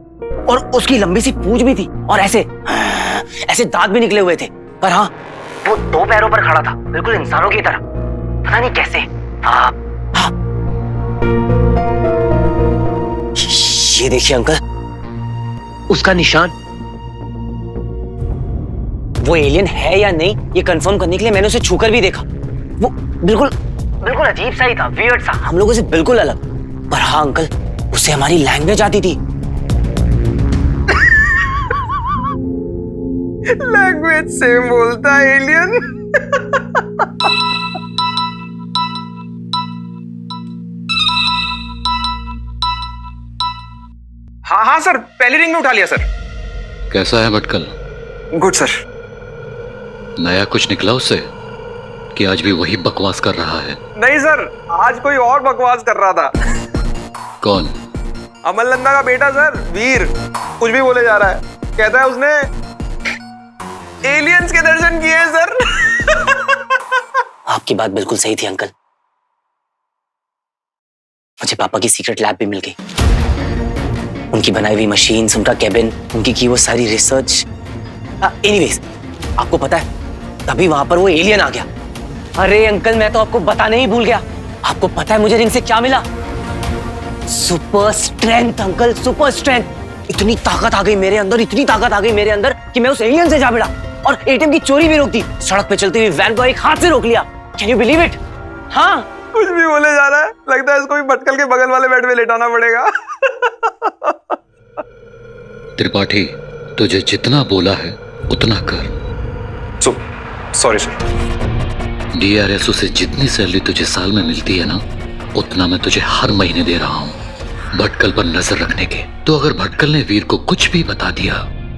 और उसकी लंबी सी पूंछ भी थी, और ऐसे दांत भी निकले हुए थे। पर हाँ, वो 2 पैरों पर खड़ा था, बिल्कुल इंसानों की तरह। पता नहीं कैसे। हाँ। ये देखिए अंकल, उसका निशान। वो एलियन है या नहीं ये कंफर्म करने के लिए मैंने उसे छूकर भी देखा। वो बिल्कुल अजीब सा ही था, वियर्ड सा, हम लोगों से बिल्कुल अलग। पर हाँ अंकल, उसे हमारी लैंग्वेज आती थी। लैंग्वेज सेम बोलता है एलियन। हाँ सर, पहली रिंग में उठा लिया सर। कैसा है भटकल? Good sir. नया कुछ निकला उससे कि आज भी वही बकवास कर रहा है? नहीं सर, आज कोई और बकवास कर रहा था। कौन? अमल नंदा का बेटा सर, वीर। कुछ भी बोले जा रहा है। कहता है उसने एलियंस के दर्शन किए हैं सर। आपकी बात बिल्कुल सही थी अंकल। मुझे पापा की सीक्रेट लैब भी मिल गई। उनकी बनाई हुई मशीन्स, उनका केबिन, उनकी की वो सारी रिसर्च। एनीवेज, आपको पता है तभी वहां पर वो एलियन आ गया। अरे अंकल, मैं तो आपको बताने ही भूल गया। आपको पता है मुझे रिंग से क्या मिला? Super strength uncle, super strength. इतनी ताकत आ गई मेरे अंदर, इतनी ताकत आ गई मेरे अंदर कि मैं उस एलियन से जा भिड़ा और एटीएम की चोरी भी रोक दी। सड़क पे चलती हुई वैन को एक हाथ से रोक लिया। Can you believe it? हाँ, कुछ भी बोले जा रहा है। लगता है इसको भी भटकल के बगल वाले बेड में लेटाना पड़ेगा। त्रिपाठी, तुझे जितना बोला है उतना कर। Sorry sir. DRSO से जितनी सैलरी तुझे साल में मिलती है ना, उतना मैं तुझे हर महीने दे रहा हूँ भटकल पर नजर रखने के। तो अगर भटकल ने वीर को कुछ भी बता दिया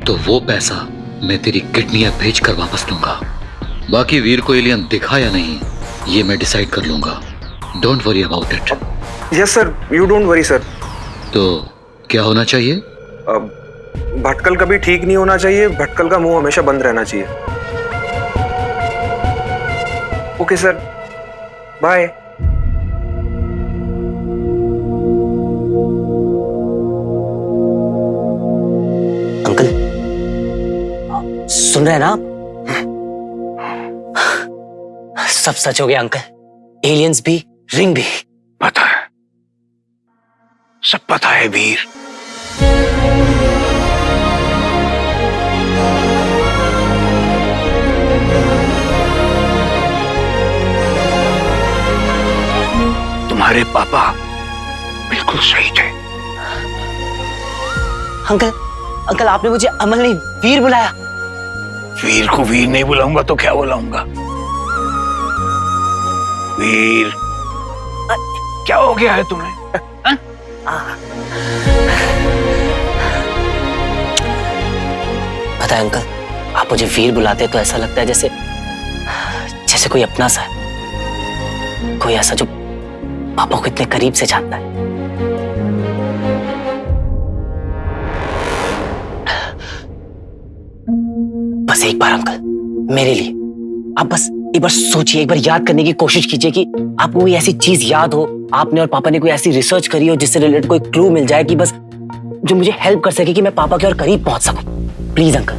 तो वो पैसा मैं तेरी किडनियां बेच कर वापस दूंगा। बाकी वीर को एलियन दिखा या नहीं, ये मैं डिसाइड कर लूंगा। Don't worry about it. Yes sir, you don't worry sir. तो क्या होना चाहिए? भटकल कभी ठीक नहीं होना चाहिए। भटकल का मुंह हमेशा बंद रहना चाहिए। Okay sir, bye. अंकल सुन रहे हैं ना आप? सब सच हो गया अंकल। एलियंस भी, रिंग भी। पता है, सब पता है वीर। तुम्हारे पापा बिल्कुल सही थे। अंकल आपने मुझे अमल नहीं वीर बुलाया। वीर को वीर नहीं बुलाऊंगा तो क्या बुलाऊंगा? वीर, क्या हो गया है तुम्हें? पता है अंकल, आप मुझे वीर बुलाते तो ऐसा लगता है जैसे कोई अपना सा है, कोई ऐसा जो पापा को इतने करीब से जानता है। बस एक बार अंकल, मेरे लिए आप बस एक बार सोचिए, एक बार याद करने की कोशिश कीजिए कि आपको कोई ऐसी चीज याद हो, आपने और पापा ने कोई ऐसी रिसर्च करी हो जिससे रिलेटेड कोई क्लू मिल जाए कि बस जो मुझे हेल्प कर सके कि मैं पापा के और करीब पहुंच सकूं। प्लीज अंकल,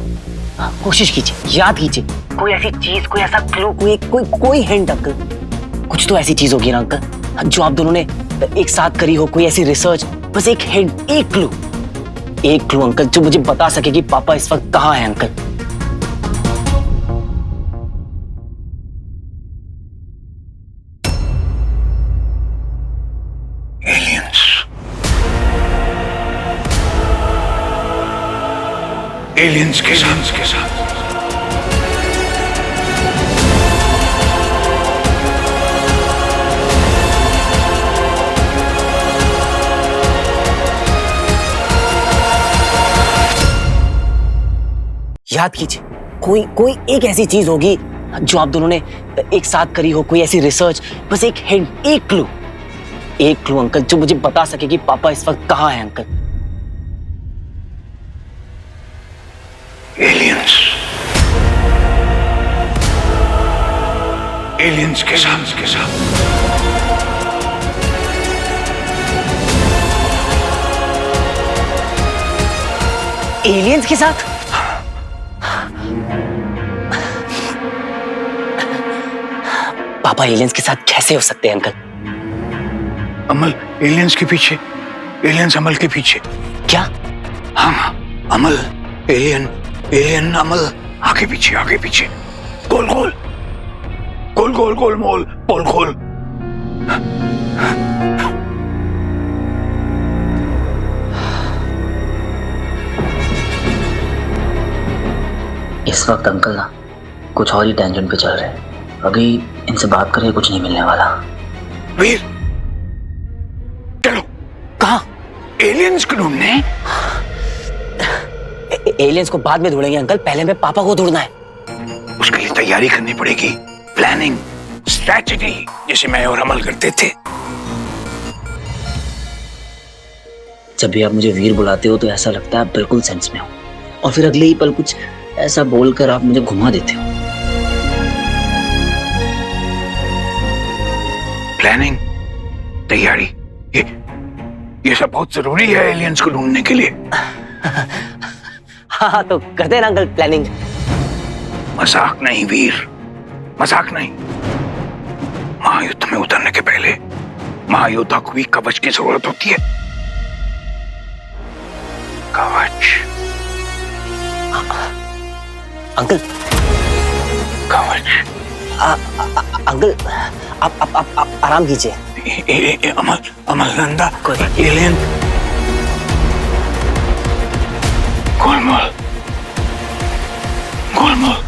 कोशिश कीजिए, याद कीजिए, कोई ऐसी चीज, कोई ऐसा क्लू, कोई हिंट अंकल। कुछ तो ऐसी चीज होगी ना अंकल जो आप दोनों ने एक साथ करी हो, कोई ऐसी रिसर्च, बस एक हिंट, एक क्लू अंकल जो मुझे बता सके कि पापा इस वक्त कहाँ है अंकल। एलियंस के साथ याद कीजिए, कोई एक ऐसी चीज होगी जो आप दोनों ने एक साथ करी हो, कोई ऐसी रिसर्च, बस एक हिंट, एक क्लू अंकल जो मुझे बता सके कि पापा इस वक्त कहाँ है अंकल। एलियंस के साथ एलियंस के साथ? पापा एलियंस के साथ कैसे हो सकते हैं अंकल? अमल एलियंस के पीछे, एलियंस अमल के पीछे। क्या? हाँ, अमल एलियन अमल आगे पीछे गोल मोल पोल खोल। इस वक्त अंकल ना कुछ और ही टेंशन पे चल रहे हैं। अभी इनसे बात करके कुछ नहीं मिलने वाला। वीर, चलो। कहाँ? एलियंस को ढूंढने। एलियंस को बाद में ढूंढेंगे अंकल, पहले हमें पापा को ढूंढना है। उसके लिए तैयारी करनी पड़ेगी, प्लानिंग, स्ट्रैटेजी, जैसे मैं और अमल करते थे। जब भी आप मुझे वीर बुलाते हो तो ऐसा लगता है आप बिल्कुल सेंस में हो, और फिर अगले ही पल कुछ ऐसा बोलकर आप मुझे घुमा देते हो। प्लानिंग, तैयारी, ये सब बहुत जरूरी है एलियंस को ढूंढने के लिए। हाँ तो करते हैं ना अंकल प्लानिंग। मजाक नहीं वीर, मजाक नहीं। महायुद्ध में उतरने के पहले महायोद्धा को भी कवच की जरूरत होती है। कवच। अंकल कवच। अंकल आप आराम कीजिए। अमलनंदा एलियन। गोलमाल गोलमाल।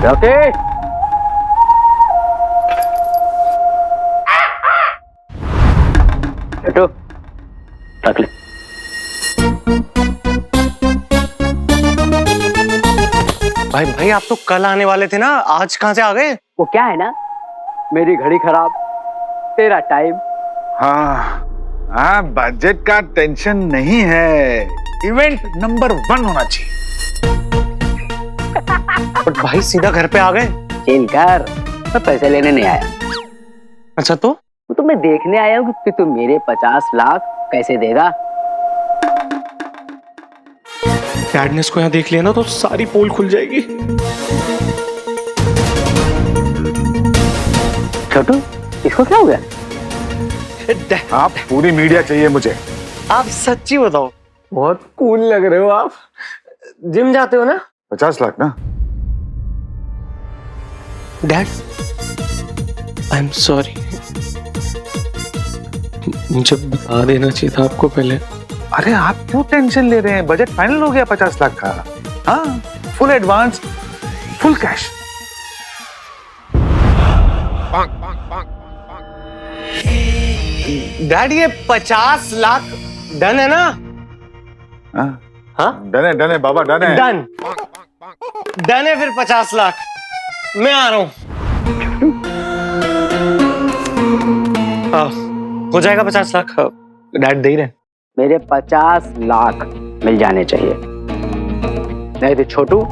रॉकी, छोटू रख ले। भाई आप तो कल आने वाले थे ना, आज कहाँ से आ गए? वो क्या है ना, मेरी घड़ी खराब, तेरा टाइम। हाँ, बजट का टेंशन नहीं है, इवेंट नंबर 1 होना चाहिए। बट भाई सीधा घर पे आ गए। चिल कर, मैं पैसे लेने नहीं आया। अच्छा तो मैं देखने आया हूँ कि तू मेरे 50 लाख कैसे देगा। डैड ने इसको यहाँ देख लिया ना तो सारी पोल खुल जाएगी। छोटू, इसको क्या हो गया? आप पूरी मीडिया चाहिए मुझे। आप सच्ची बताओ, बहुत कूल लग रहे हो आप। जिम जाते हो ना? 50 लाख ना? Dad, I am sorry. मुझे बता देना चाहिए था आपको पहले। अरे आप क्यों टेंशन ले रहे हैं? बजट फाइनल हो गया 50 लाख का। हाँ, full advance, full cash. Dad ये 50 लाख डन है ना? हाँ, डन है बाबा, डन है। डन है फिर 50 लाख। मैं आ रहा हूँ। हो जाएगा 50 लाख। डैड दे ही रहे। मेरे 50 लाख मिल जाने चाहिए, नहीं तो छोटू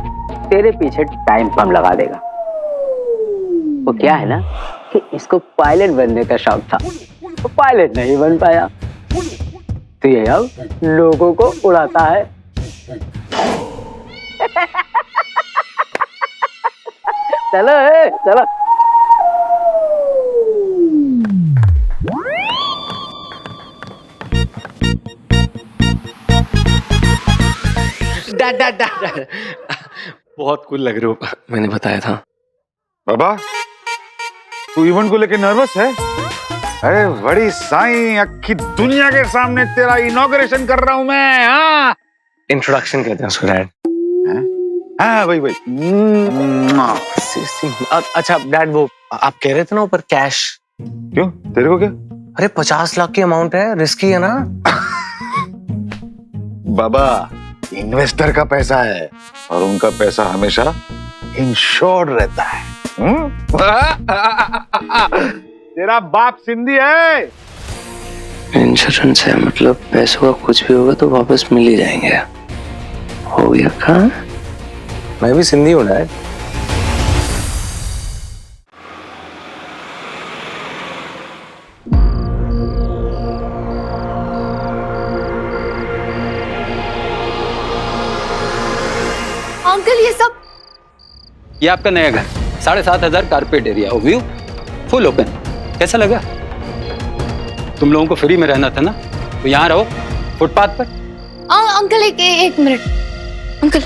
तेरे पीछे टाइम बम लगा देगा। वो क्या है ना कि इसको पायलट बनने का शौक था, तो पायलट नहीं बन पाया, तो ये अब लोगों को उड़ाता है। चलो चलो। डैड बहुत कूल लग रहे हो, मैंने बताया था। बाबा, तू इवेंट को लेके नर्वस है? अरे बड़ी साईं, अक्की दुनिया के सामने तेरा इनॉग्रेशन कर रहा हूं मैं। हाँ, इंट्रोडक्शन कहते हैं उसको डैड। हाँ वही। अच्छा डैड, वो आप कह रहे थे ना ऊपर कैश, क्यों? तेरे को क्या? अरे 50 लाख की अमाउंट है, रिस्की है ना? बाबा, इन्वेस्टर का पैसा है और उनका पैसा हमेशा इंश्योर्ड रहता है। तेरा बाप सिंधी है। इंश्योरेंस है मतलब पैसों का कुछ भी होगा तो वापस मिल ही जाएंगे। हो गया काम। मैं भी सिंधी हूँ डैड। अंकल ये सब? ये आपका नया घर, 7,500 carpet area, view full open. कैसा लगा? तुम लोगों को फ्री में रहना था ना, तो यहाँ रहो फुटपाथ पर। अंकल एक मिनट अंकल,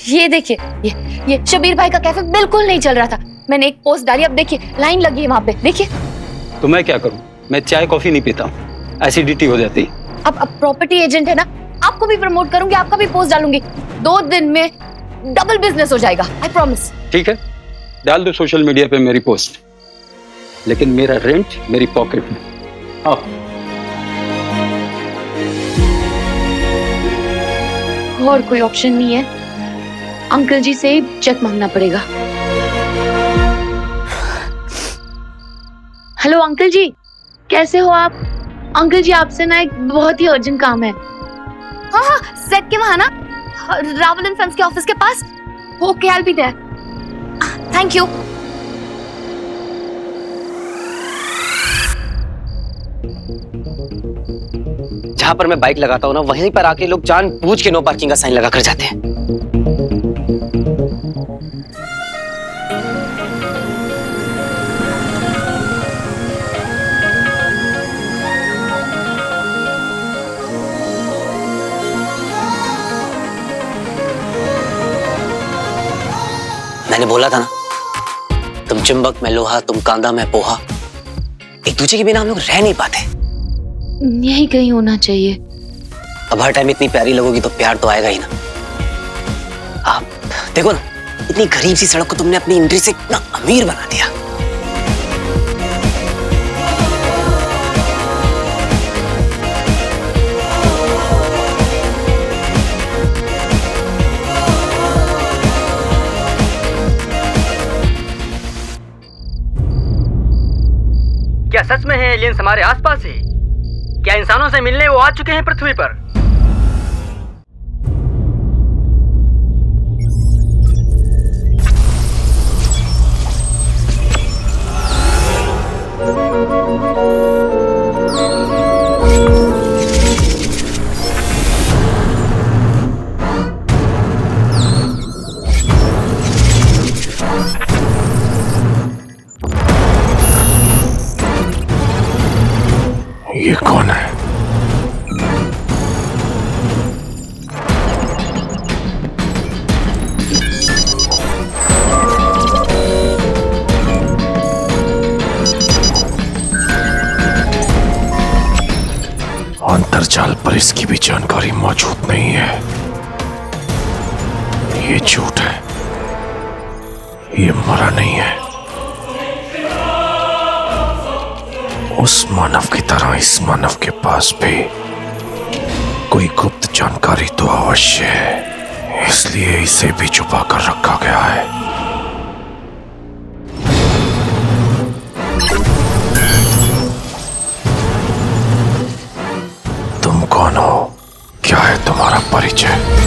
ये देखिए, ये शबीर भाई का कैफे बिल्कुल नहीं चल रहा था। मैंने एक पोस्ट डाली, अब देखिए लाइन लगी है वहां पे, देखिए। तो मैं क्या करूं? मैं चाय कॉफी नहीं पीता हूँ, एसिडिटी हो जाती। अब प्रॉपर्टी एजेंट है ना, आपको भी प्रमोट करूंगी, आपका भी पोस्ट डालूंगी। 2 दिन में डबल बिजनेस हो जाएगा, आई प्रॉमिस। ठीक है, डाल दो सोशल मीडिया पे मेरी पोस्ट, लेकिन मेरा रेंट मेरी पॉकेट में। आओ। और कोई ऑप्शन नहीं है? अंकल जी से चेक मांगना पड़ेगा। हेलो अंकल जी, कैसे हो आप? अंकल जी आपसे ना एक बहुत ही अर्जेंट काम है। हाँ हाँ, सेट के वहां ना, रावल एंड सन्स के ऑफिस के पास। Okay, I will be there. Thank you. जहां पर मैं बाइक लगाता हूँ ना, वहीं पर आके लोग जानबूझ के नो पार्किंग का साइन लगा कर जाते हैं। मैंने बोला था ना, तुम चुंबक मैं लोहा, तुम कांदा मैं पोहा। एक दूसरे के बिना हम लोग रह नहीं पाते। यही कहीं होना चाहिए। अब हर टाइम इतनी प्यारी लगोगी तो प्यार तो आएगा ही ना। आप देखो ना, इतनी गरीब सी सड़क को तुमने अपनी एंट्री से इतना अमीर बना दिया। क्या सच में है एलियंस हमारे आसपास है? क्या इंसानों से मिलने वो आ चुके हैं पृथ्वी पर? ये कौन है? अंतर्जाल पर इसकी भी जानकारी मौजूद नहीं है। ये झूठ है, ये मरा नहीं है। उस मानव की तरह इस मानव के पास भी कोई गुप्त जानकारी तो अवश्य है, इसलिए इसे भी छुपा कर रखा गया है। तुम कौन हो? क्या है तुम्हारा परिचय?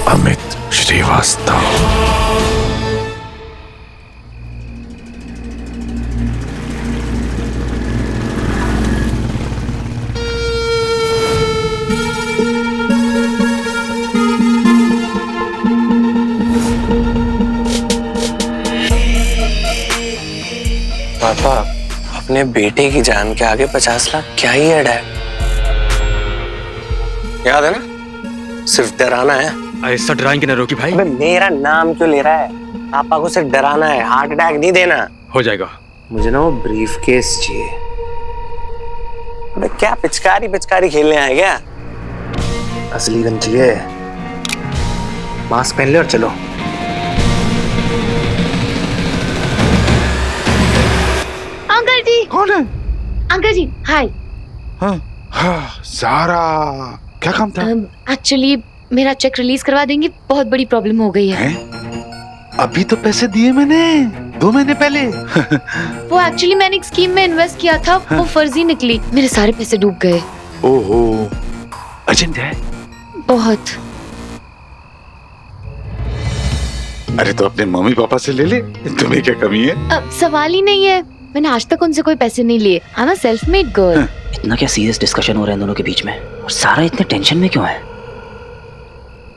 अमित श्रीवास्तव। पापा, अपने बेटे की जान के आगे 50 लाख क्या ही ऐड है? याद है ना, सिर्फ डराना है। ऐसा डराएंगे ना रोकी भाई। अबे मेरा नाम क्यों ले रहा है? पापा को सिर्फ डराना है, हार्ट अटैक नहीं देना। हो जाएगा। मुझे ना वो ब्रीफ केस चाहिए। अबे क्या पिचकारी पिचकारी खेलने आए क्या? असली गन चाहिए। मास्क पहन ले और चलो। अंकल जी। कौन है? अंकल जी, हाय। हाँ, ज़ारा, क्या काम था? एक्चुअली मेरा चेक रिलीज करवा देंगे, बहुत बड़ी प्रॉब्लम हो गई है। अभी तो पैसे दिए मैंने 2 महीने पहले। वो एक्चुअली मैंने एक स्कीम में इन्वेस्ट किया था, वो फर्जी निकली, मेरे सारे पैसे डूब गए। ओहो, अर्जेंट है? बहुत। अरे तो अपने मम्मी पापा से ले ले, तुम्हें क्या कमी है? अब सवाल ही नहीं है, मैंने आज तक उनसे कोई पैसे नहीं लिए। I am a self made girl. इतना क्या सीरियस डिस्कशन हो रहा है दोनों के बीच में, और सारा इतने टेंशन में क्यों है?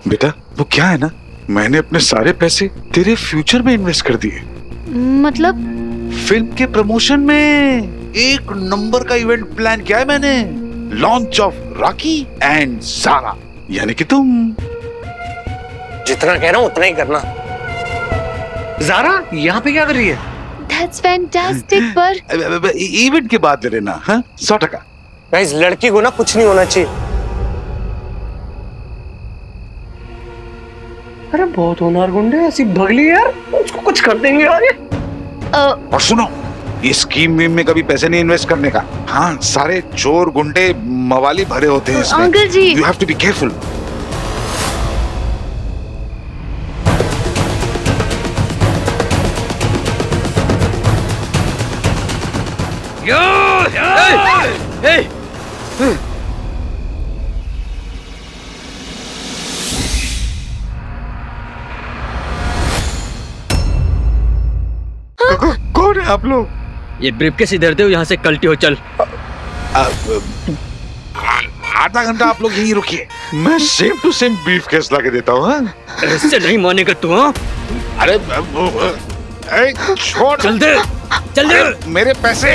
बेटा वो क्या है ना, मैंने अपने सारे पैसे तेरे फ्यूचर में इन्वेस्ट कर दिए। मतलब? फिल्म के प्रमोशन में एक नंबर का इवेंट प्लान किया है मैंने। Launch of Rocky and Zara, यानी कि तुम। जितना कह रहा हूँ उतना ही करना। ज़ारा यहाँ पे क्या कर रही है? That's fantastic, पर इवेंट के बाद ले लेना। हाँ, 100%। गाइस, लड़की को ना कुछ नहीं होना चाहिए। अरे बहुत होनहार गुंडे, ऐसी भगली यार, उसको कुछ कर देंगे यार। और सुनो, ये स्कीम वीम में कभी पैसे नहीं इन्वेस्ट करने का। हाँ, सारे चोर गुंडे मवाली भरे होते हैं इसमें। Uncle ji. You have to be careful. कौन है आप लोग? ये ब्रीफकेस इधर दे, यहाँ से कल्टी हो। चल आधा घंटा आप लोग यहीं रुकिए, मैं सेम टू सेम ब्रीफकेस ला के देता हूँ। ऐसे नहीं मानेगा तू। हाँ अरे छोड़, चल दे, चल दे मेरे पैसे।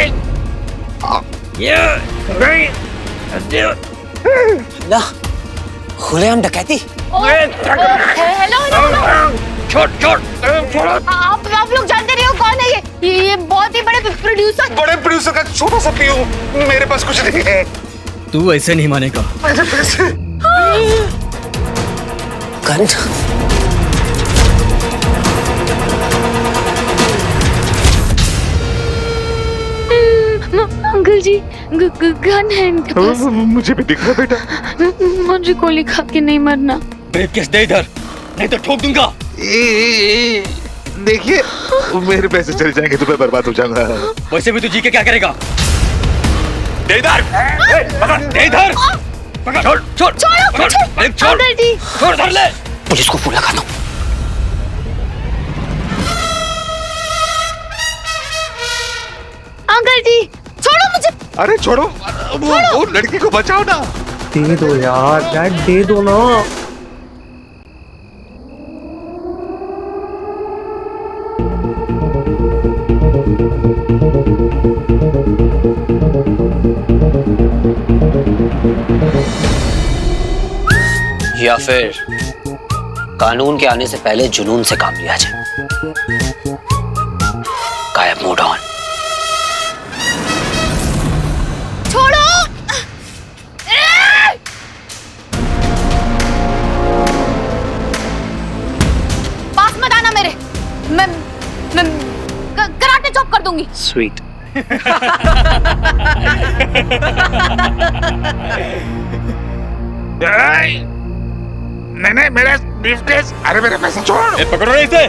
ये नहीं ना खुलेआम डकैती। हेलो, छोड़ छोड़ छोड़। आप लोग जानते नहीं हो कौन है ये बहुत ही बड़े प्रोड्यूसर। बड़े प्रोड्यूसर का छोटा सा पीयू, मेरे पास कुछ नहीं है। तू ऐसे नहीं मानेगा। मेरे पैसे। गन। अंकल जी गन है इनके पास। मुझे भी दिख रहा बेटा। मुझे गोली खा के नहीं मरना। ब्रीफकेस दे इधर, नहीं तो ठोक दूंगा। देखिए, मेरे पैसे चले जाएंगे तो मैं बर्बाद हो जाऊंगा। वैसे भी तू जी के क्या करेगा? दे इधर, पकड़, दे इधर, पकड़, छोड़ छोड़ छोड़ छोड़ अंकल जी। छोड़, धर ले। पुलिस को फोन लगा दो। अंकल जी छोड़ो मुझे। अरे छोड़ो, वो लड़की को बचाओ ना। दे दो यार, डैड दे दो ना। या फिर कानून के आने से पहले जुनून से काम लिया जाए। गायब, मूड ऑन। छोड़ो। पास मत आना मेरे। मैं कराटे चॉप कर दूंगी। स्वीट। नहीं, मेरा ब्रीफकेस। अरे मेरे पैसे छोड़। पकड़ो इसे।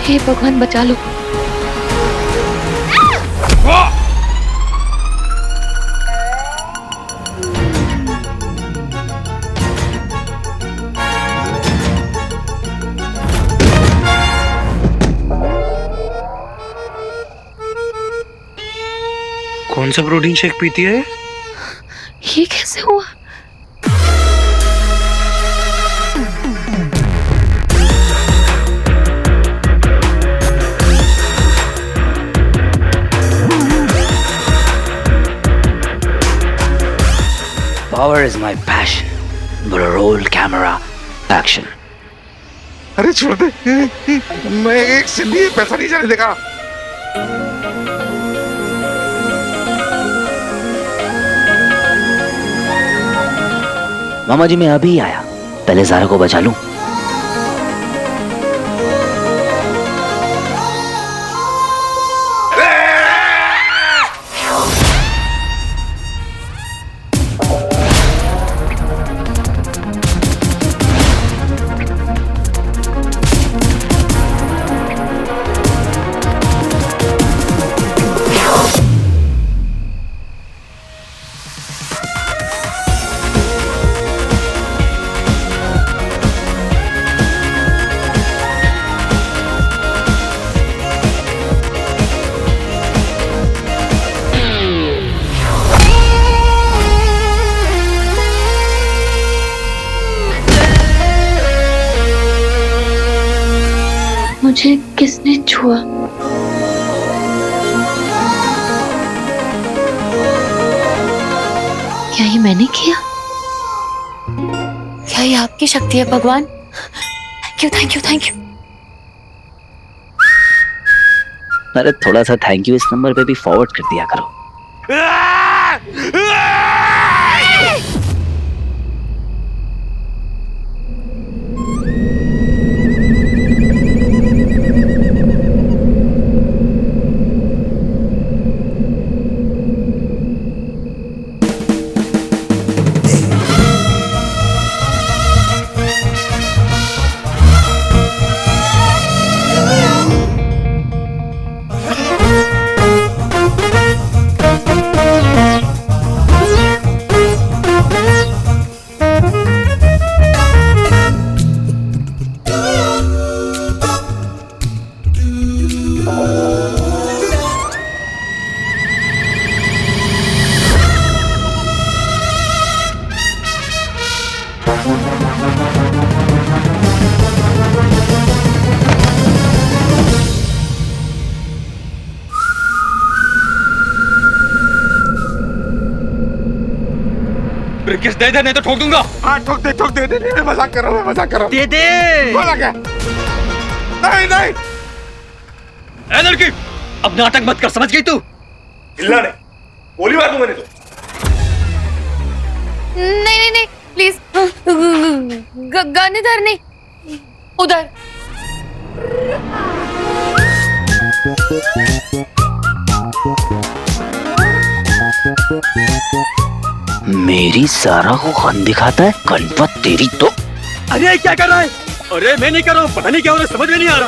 हे भगवान बचा लो। कौन सा प्रोटीन शेक पीती है? ये कैसे हुआ? Power is my passion, but a roll camera action. अरे छोड़ दे, मैं एक सिंधी पैसा नहीं जाने देगा। मामा जी मैं अभी आया, पहले ज़ारा को बचा लूं। मुझे किसने छुआ? क्या ये मैंने किया? क्या ये आपकी शक्ति है भगवान? Thank you thank you thank you. अरे थोड़ा सा थैंक यू इस नंबर पे भी फॉरवर्ड कर दिया करो। ब्रीफकेस दे दे, नहीं तो ठोक दूंगा। हाँ ठोक दे, ठोक दे, मैं मजाक कर रहा हूँ, मैं मजाक कर रहा हूँ। दे दे। मजाक है। नहीं नहीं। ए लड़की, अब नाटक मत कर, समझ गई तू? चिल्ला नहीं, गोली मार दूं मैंने तो। नहीं नहीं नहीं प्लीज, गन इधर नहीं, उधर। मेरी सारा को गन दिखाता है, गणपत तेरी तो। अरे क्या कर रहा है? अरे मैं नहीं कर रहा हूँ, पता नहीं क्या हो रहा है, समझ में नहीं आ रहा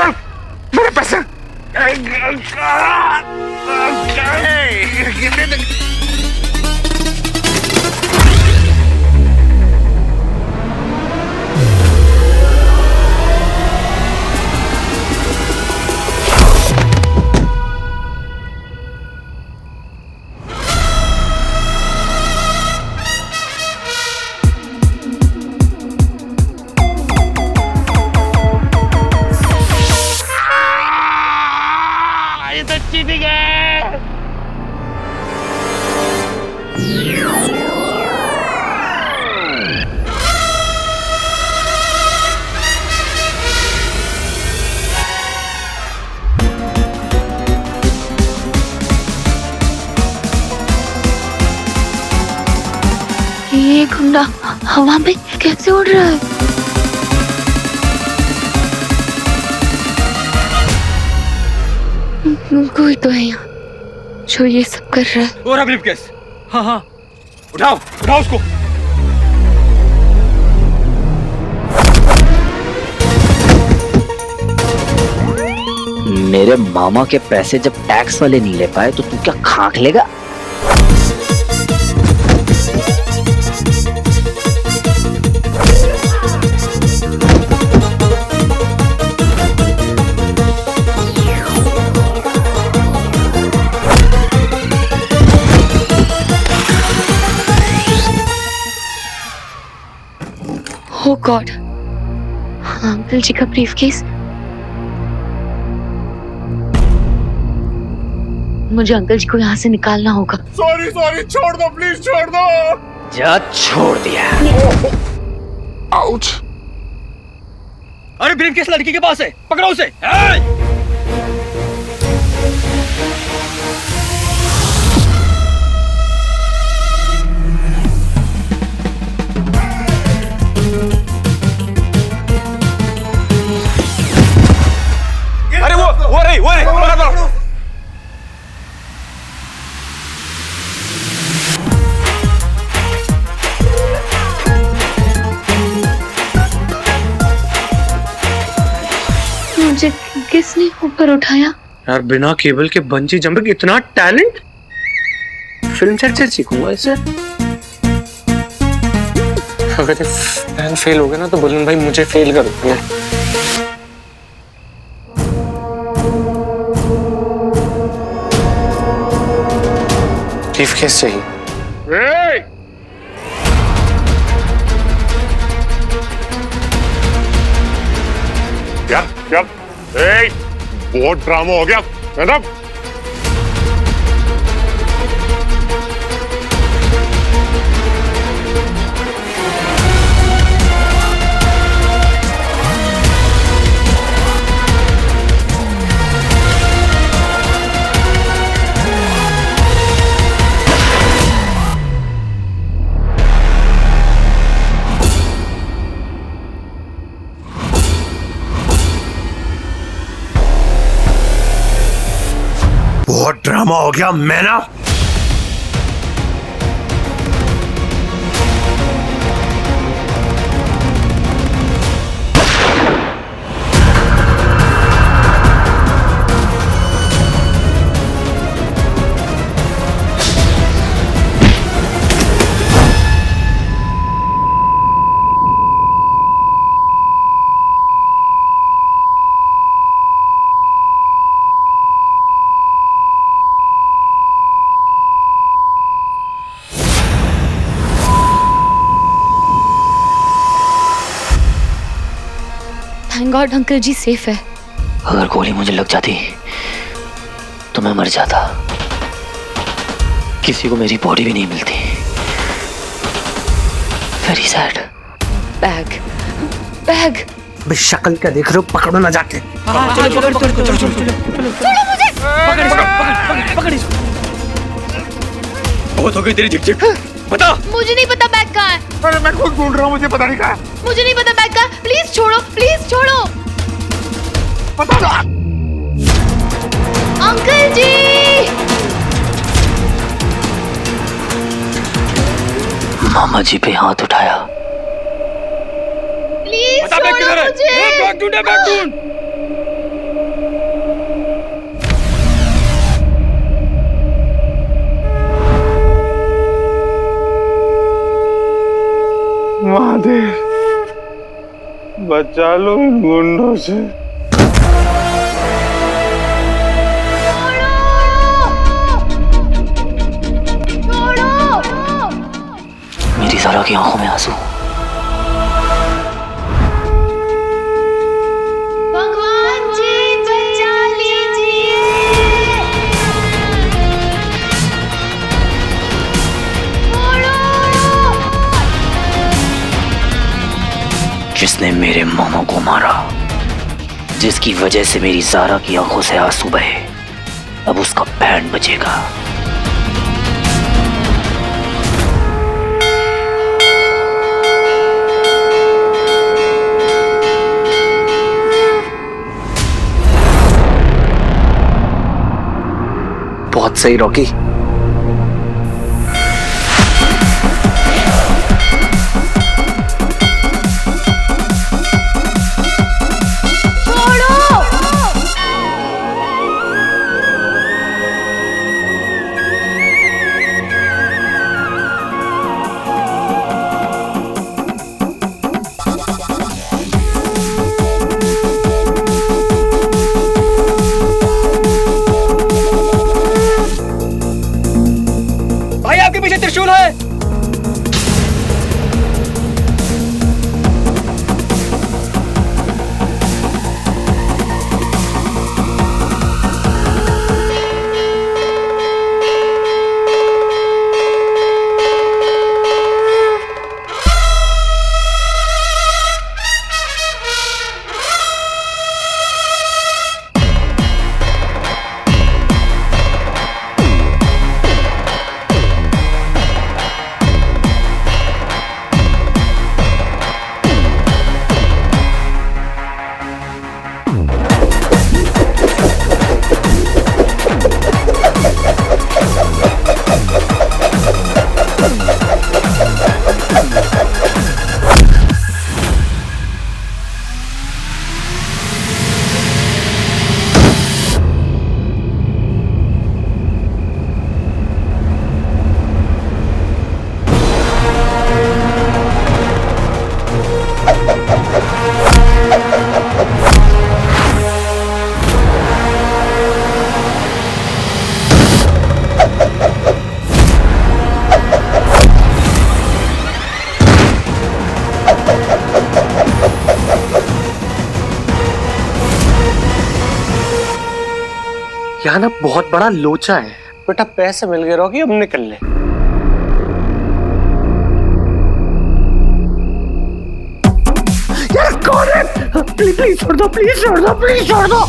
है। मेरे पैसे। ये गुंडा हवा में कैसे उड़ रहा है? कोई तो है यहाँ जो ये सब कर रहा है। और ब्रीफकेस। हाँ हाँ, उठाओ उठाओ उसको। मेरे मामा के पैसे जब टैक्स वाले नहीं ले पाए तो तू क्या खाक लेगा? Oh God, अंकल जी का ब्रीफकेस। मुझे अंकल जी को यहाँ से निकालना होगा। सॉरी सॉरी, छोड़ दो प्लीज, छोड़ दो। जा, छोड़ दिया। आउच। अरे ब्रीफकेस लड़की के पास है, पकड़ो उसे। अरे वो रही, बराबर। मुझे किसने ऊपर उठाया? यार बिना केबल के बंजी जंपिंग, इतना टैलेंट? फिल्म सेट से सीखूंगा इसे। अगर प्लान फेल हो गया ना तो बलून भाई मुझे फेल कर देंगे। ब्रीफकेस चाहिए। क्या क्या? बहुत ड्रामा हो गया मैडम। बहुत ड्रामा हो गया। मैं ना थैंक गॉड अंकल जी सेफ है। अगर गोली मुझे लग जाती तो मैं मर जाता। किसी को मेरी बॉडी भी नहीं मिलती। Very sad. बैग बैग। बे शक्ल क्या देख रहे हो, पकड़ो ना जाके। बहुत हो गई तेरी झिकझिक, बता। मुझे नहीं पता बैग कहाँ है। अरे मैं खुद ढूंढ रहा हूँ, मुझे पता नहीं कहाँ है। मुझे नहीं पता बैग कहाँ है। प्लीज छोड़ो, प्लीज छोड़ो। बता दो। अंकल जी, मामा जी पे हाथ उठाया। प्लीज बता बैग किधर है? बैग ढूंढ, बैग ढूंढ। महादेव, बचा लो इन गुंडों से। मेरी ज़ारा की आंखों में आंसू। भगवान जी बचा लीजिए। जिसने मेरे मामा को मारा, जिसकी वजह से मेरी ज़ारा की आंखों से आंसू बहे, अब उसका बैंड बजेगा। बहुत सही रॉकी। भाई आपके पीछे त्रिशूल है। यहाँ ना बहुत बड़ा लोचा है। बेटा पैसे मिल गए रॉकी, अब निकल ले। यार कौन है? प्लीज प्लीज छोड़ दो, प्लीज छोड़ दो, प्लीज छोड़ दो।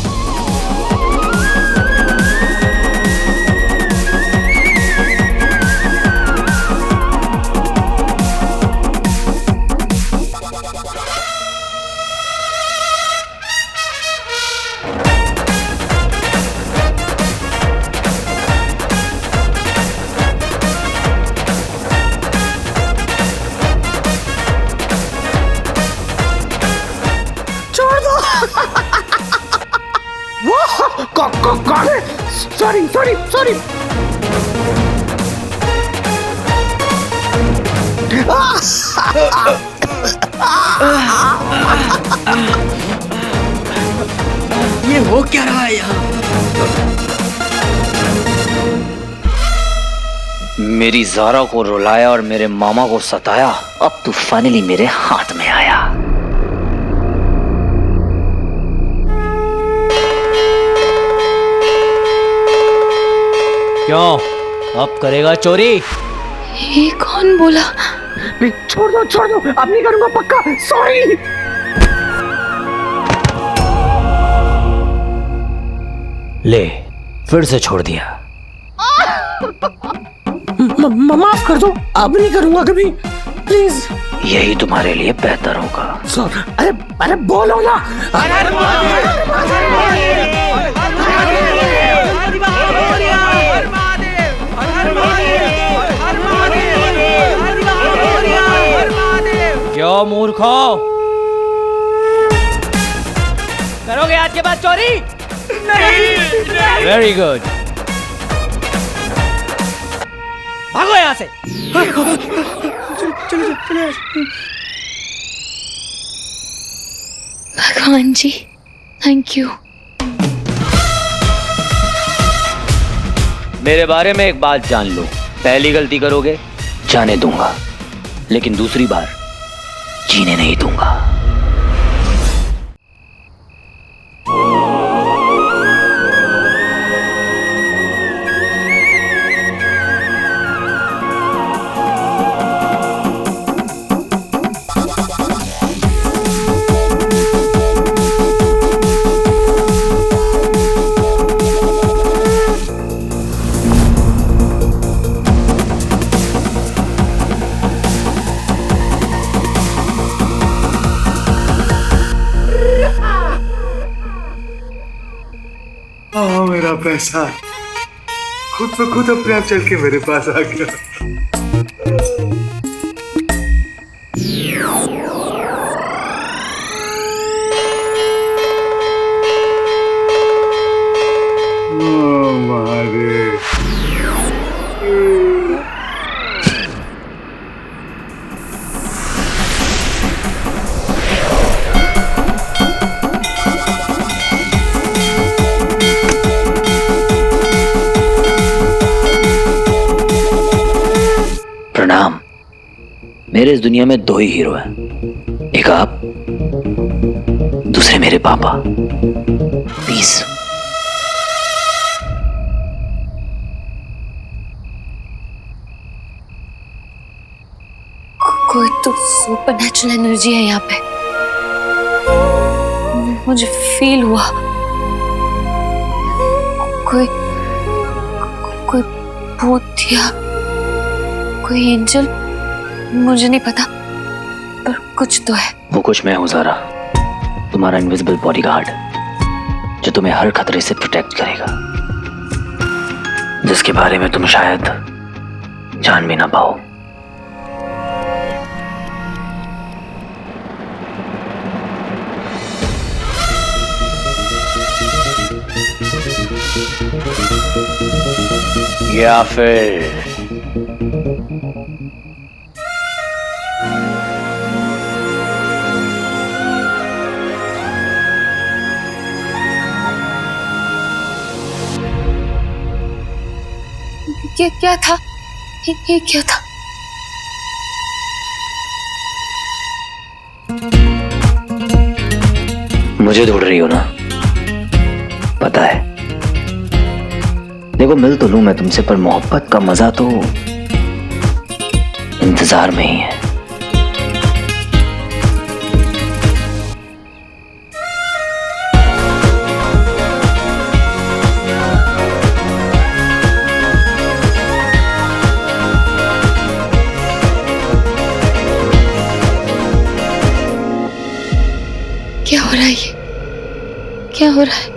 कौन है? Sorry sorry sorry. ये हो क्या रहा है यहाँ? मेरी ज़ारा को रुलाया और मेरे मामा को सताया, अब तू फाइनली मेरे हाथ में आया। क्यों, अब करेगा चोरी? ये कौन बोला? प्लीज छोड़ दो, अब नहीं करूंगा पक्का, सॉरी। ले, फिर से छोड़ दिया। माफ कर दो, अब नहीं करूंगा कभी, प्लीज। यही तुम्हारे लिए बेहतर होगा। अरे बोलो ना। क्यों मूर्खो, करोगे आज के बाद चोरी? नहीं। वेरी गुड, भागो यहाँ से। भगवान जी, थैंक यू। मेरे बारे में एक बात जान लो, पहली गलती करोगे जाने दूंगा, लेकिन दूसरी बार जीने नहीं दूंगा। मेरा पैसा खुद ब खुद अपने आप चल के मेरे पास आ गया। महादेव, प्रणाम। मेरे इस दुनिया में दो ही हीरो हैं, एक आप, दूसरे मेरे पापा। पीस। कोई तो सुपर नेचुरल एनर्जी है यहाँ पे, मुझे फील हुआ। कोई कोई भूत या कोई एंजल, मुझे नहीं पता, पर कुछ तो है। वो कुछ मैं हूं ज़ारा, तुम्हारा इनविजिबल बॉडीगार्ड, जो तुम्हें हर खतरे से प्रोटेक्ट करेगा, जिसके बारे में तुम शायद जान भी ना पाओ। या फिर क्या था ये क्या था? मुझे ढूंढ रही हो ना, पता है। देखो, मिल तो लूं मैं तुमसे, पर मोहब्बत का मजा तो इंतजार में ही है। क्या हो रहा है ये? क्या हो रहा है?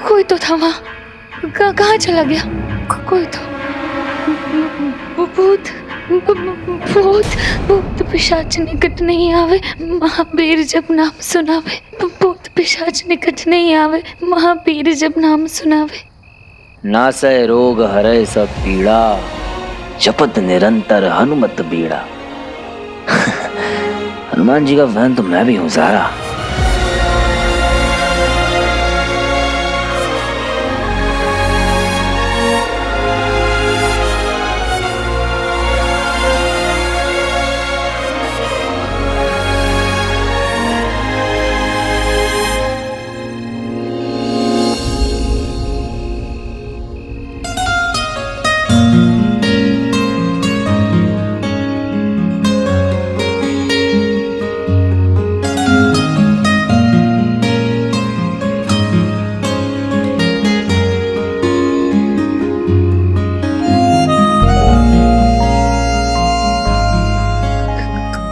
कोई तो था वहाँ, कहाँ चला गया? कोई तो भूत भूत भूत पिशाच निकट नहीं आवे, महावीर जब नाम सुनावे। भूत पिशाच निकट नहीं आवे, महावीर जब नाम सुनावे। नासै रोग हरै सब पीड़ा, जपत निरंतर हनुमत बीड़ा। हनुमान जी का फैन तो मैं भी हूँ ज़ारा।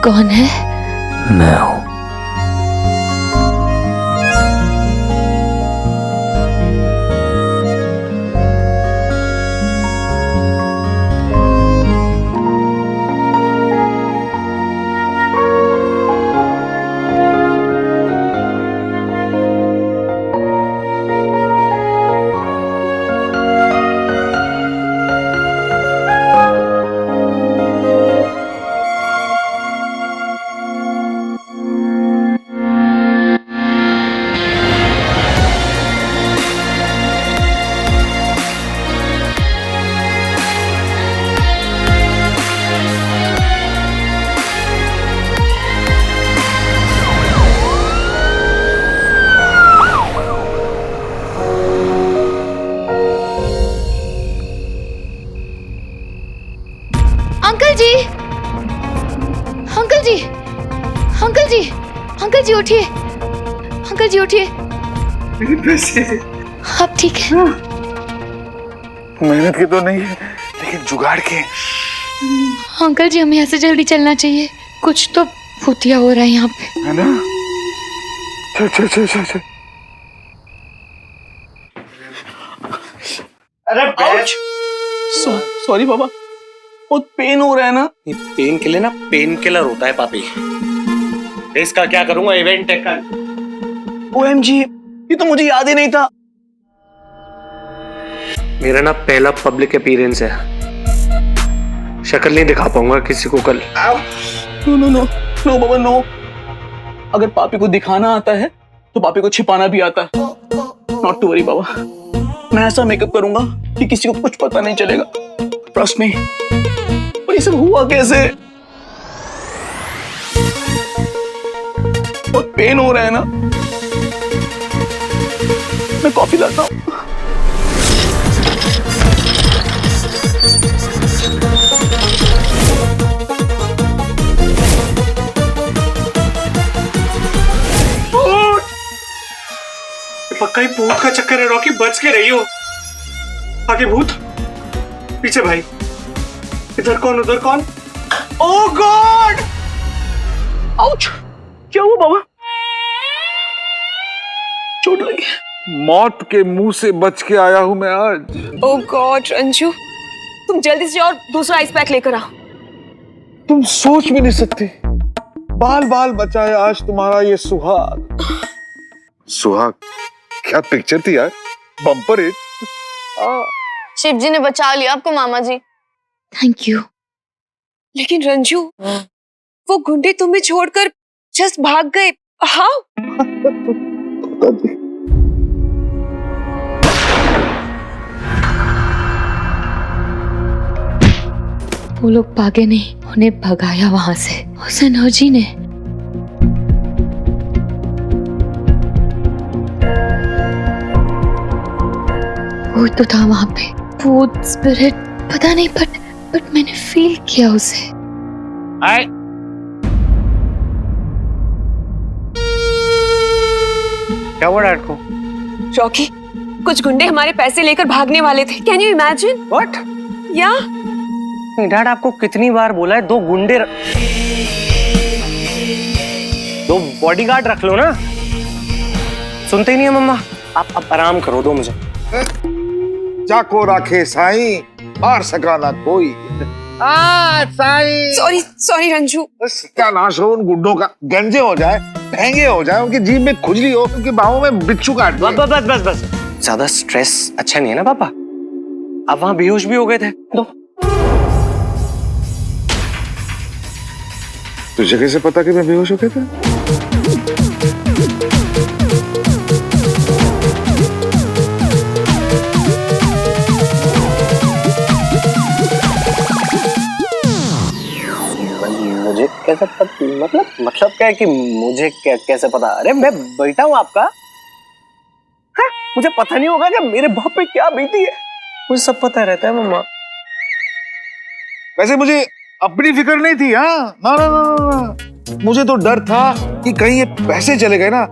कौन है? मैं हूँ। अंकल जी, अंकल जी, अंकल जी, अंकल जी उठिए, अंकल जी उठिए। मेरे पैसे आप ठीक है? मेहनत के तो नहीं है, लेकिन जुगाड़ के। अंकल जी हमें यहाँ से जल्दी चलना चाहिए, कुछ तो भूतिया हो रहा है यहाँ पे। है ना? चल चल चल चल चल। अरे सॉरी बाबा, बहुत पेन हो रहा है ना। ये पेन के लिए ना पेन किलर होता है पापी। इसका क्या करूंगा, इवेंट है कल। ओएमजी, ये तो मुझे याद ही नहीं था। मेरा ना पहला पब्लिक अपीयरेंस है, शक्ल नहीं दिखा पाऊंगा किसी को कल। नो नो नो नो बाबा नो। अगर पापी को दिखाना आता है तो पापी को छिपाना भी आता है। नॉट टू वरी बाबा, मैं ऐसा मेकअप करूंगा कि किसी को कुछ पता नहीं चलेगा। Trust me. और ये सब हुआ कैसे? बहुत पेन हो रहा है ना। मैं कॉफी लाता हूँ। पक्का ही भूत का चक्कर है रॉकी, बच के रही हो। आगे भूत, पीछे भाई, इधर कौन उधर कौन। ओह गॉड! आउच! क्या हुआ बाबा? चोट लगी? मौत के मुंह से बच के आया हूं मैं आज। ओह गॉड रंजू, तुम जल्दी से और दूसरा आइस पैक लेकर आओ। तुम सोच भी नहीं सकती, बाल बाल बचाए आज तुम्हारा ये सुहाग। सुहाग क्या पिक्चर थी यार, बम्पर हिट। शिव जी ने बचा लिया आपको मामा जी। Thank you. लेकिन रंजू, वो गुंडे तुम्हें छोड़कर जस्ट भाग गए। हाउ? वो लोग भागे नहीं, उन्हें भगाया वहां से उस एनर्जी ने। वो तो था वहां पे, भूत स्पिरिट पता नहीं, बट मैंने फील किया उसे। क्या हुआ डैड को? रॉकी, कुछ गुंडे हमारे पैसे लेकर भागने वाले थे। Can you imagine? व्हाट? या नहीं डैड, आपको कितनी बार बोला है दो गुंडे दो बॉडीगार्ड रख लो ना। सुनते ही नहीं है मम्मा। आप आराम करो, दो मुझे। जाको राखे साईं, मार सका ना कोई। साईं। Sorry sorry Ranju. सत्यानाश हो उन गुंडों का, गंजे हो जाए, महंगे हो जाए, उनकी जीभ में खुजली हो, उनकी बाहों में बिच्छू काट दे। बस बस बस, ज्यादा स्ट्रेस अच्छा नहीं है ना पापा। आप वहां बेहोश भी हो गए थे। दो तुझे कैसे पता कि मैं बेहोश हो गया था? मुझे कैसे पता? मतलब क्या है कि मुझे कैसे पता? अरे मैं बेटा हूँ आपका। हाँ? मुझे पता नहीं होगा कि मेरे बाप पे क्या बीती है? मुझे सब पता रहता है मम्मा। वैसे मुझे अपनी फिक्र नहीं थी। हाँ, ना ना ना ना, मुझे तो डर था कि कहीं ये पैसे चले गए ना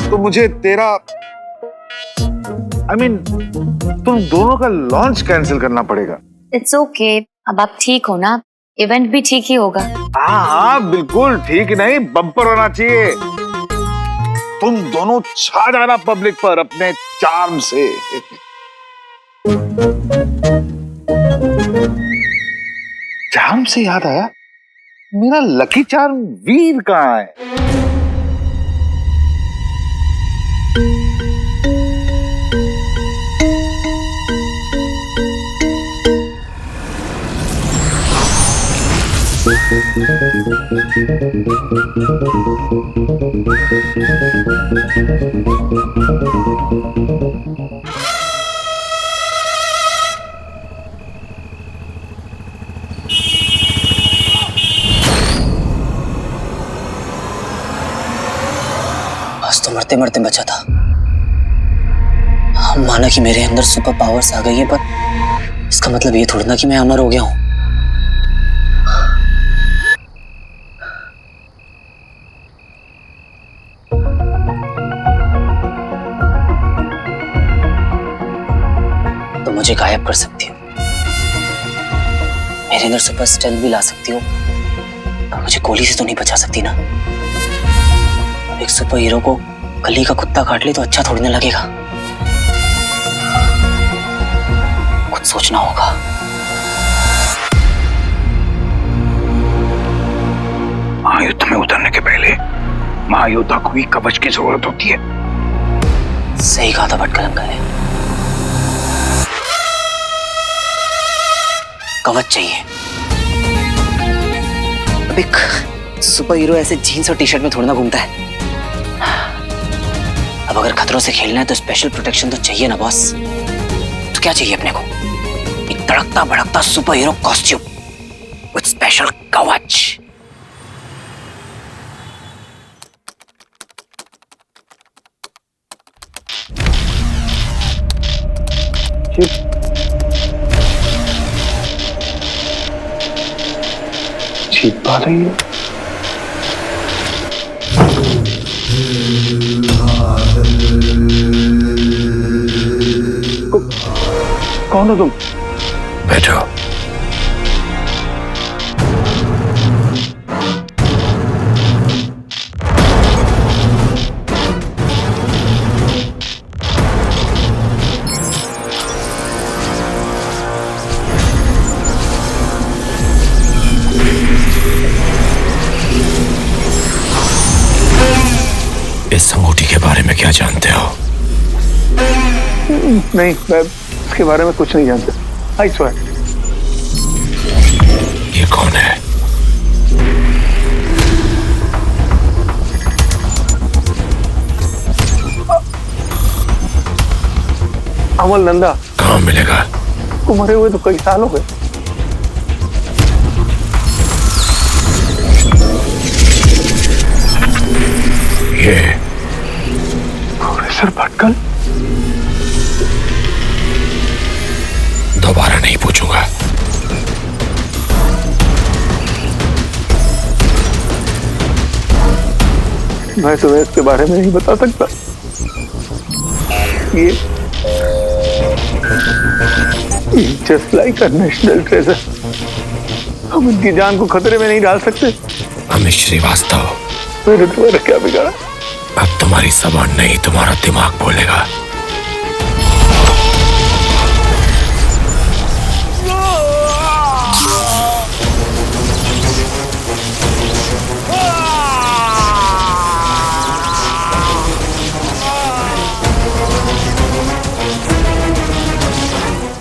तो मुझे तेरा तुम दोनों का लॉन्च कैंसिल करना पड़ेगा। इट्स ओके, अब आप ठीक हो ना, इवेंट भी ठीक ही होगा। हाँ हाँ बिल्कुल ठीक, नहीं बम्पर होना चाहिए। तुम दोनों छा जाना पब्लिक पर अपने चार्म से। चार्म से याद आया, मेरा लकी चार्म वीर कहाँ है? आज तो मरते मरते बचा था। हम माना कि मेरे अंदर सुपर पावर्स आ गई है, पर इसका मतलब ये थोड़ी ना कि मैं अमर हो गया हूं। तो मुझे गायब कर सकती हो, मेरे अंदर सुपर स्ट्रेंथ भी ला सकती हो, पर मुझे गोली से तो नहीं बचा सकती ना। एक सुपर हीरो को गली का कुत्ता काट ले तो अच्छा थोड़ी ना लगेगा। कुछ सोचना होगा। महायुद्ध में उतरने के पहले महायोद्धा को भी कवच की जरूरत होती है। सही कहा था भटकलंगा ने, कवच चाहिए। अब एक सुपर हीरो ऐसे जीन्स और टी शर्ट में थोड़ा ना घूमता है। अब अगर खतरों से खेलना है तो स्पेशल प्रोटेक्शन तो चाहिए ना बॉस। तो क्या चाहिए अपने को? एक तड़कता भड़कता super hero costume with special कवच। जीत पा रही है? कौन हो तुम? बैठो। इस अंगूठी के बारे में क्या जानते हो? नहीं, मैं इसके बारे में कुछ नहीं जानता। I swear. ये कौन है? अमल नंदा। कहाँ मिलेगा? को मरे हुए तो कई साल हो गए। ये प्रोफेसर भटकल? दोबारा नहीं पूछूंगा। मैं तुम्हें इसके बारे में नहीं बता सकता। ये just like a national treasure. हम इनकी जान को खतरे में नहीं डाल सकते। अमित श्रीवास्तव, मैंने तुम्हारा क्या बिगाड़ा? अब तुम्हारी जबान नहीं, तुम्हारा दिमाग बोलेगा।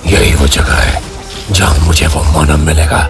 यही वो जगह है जहां मुझे वो मानव मिलेगा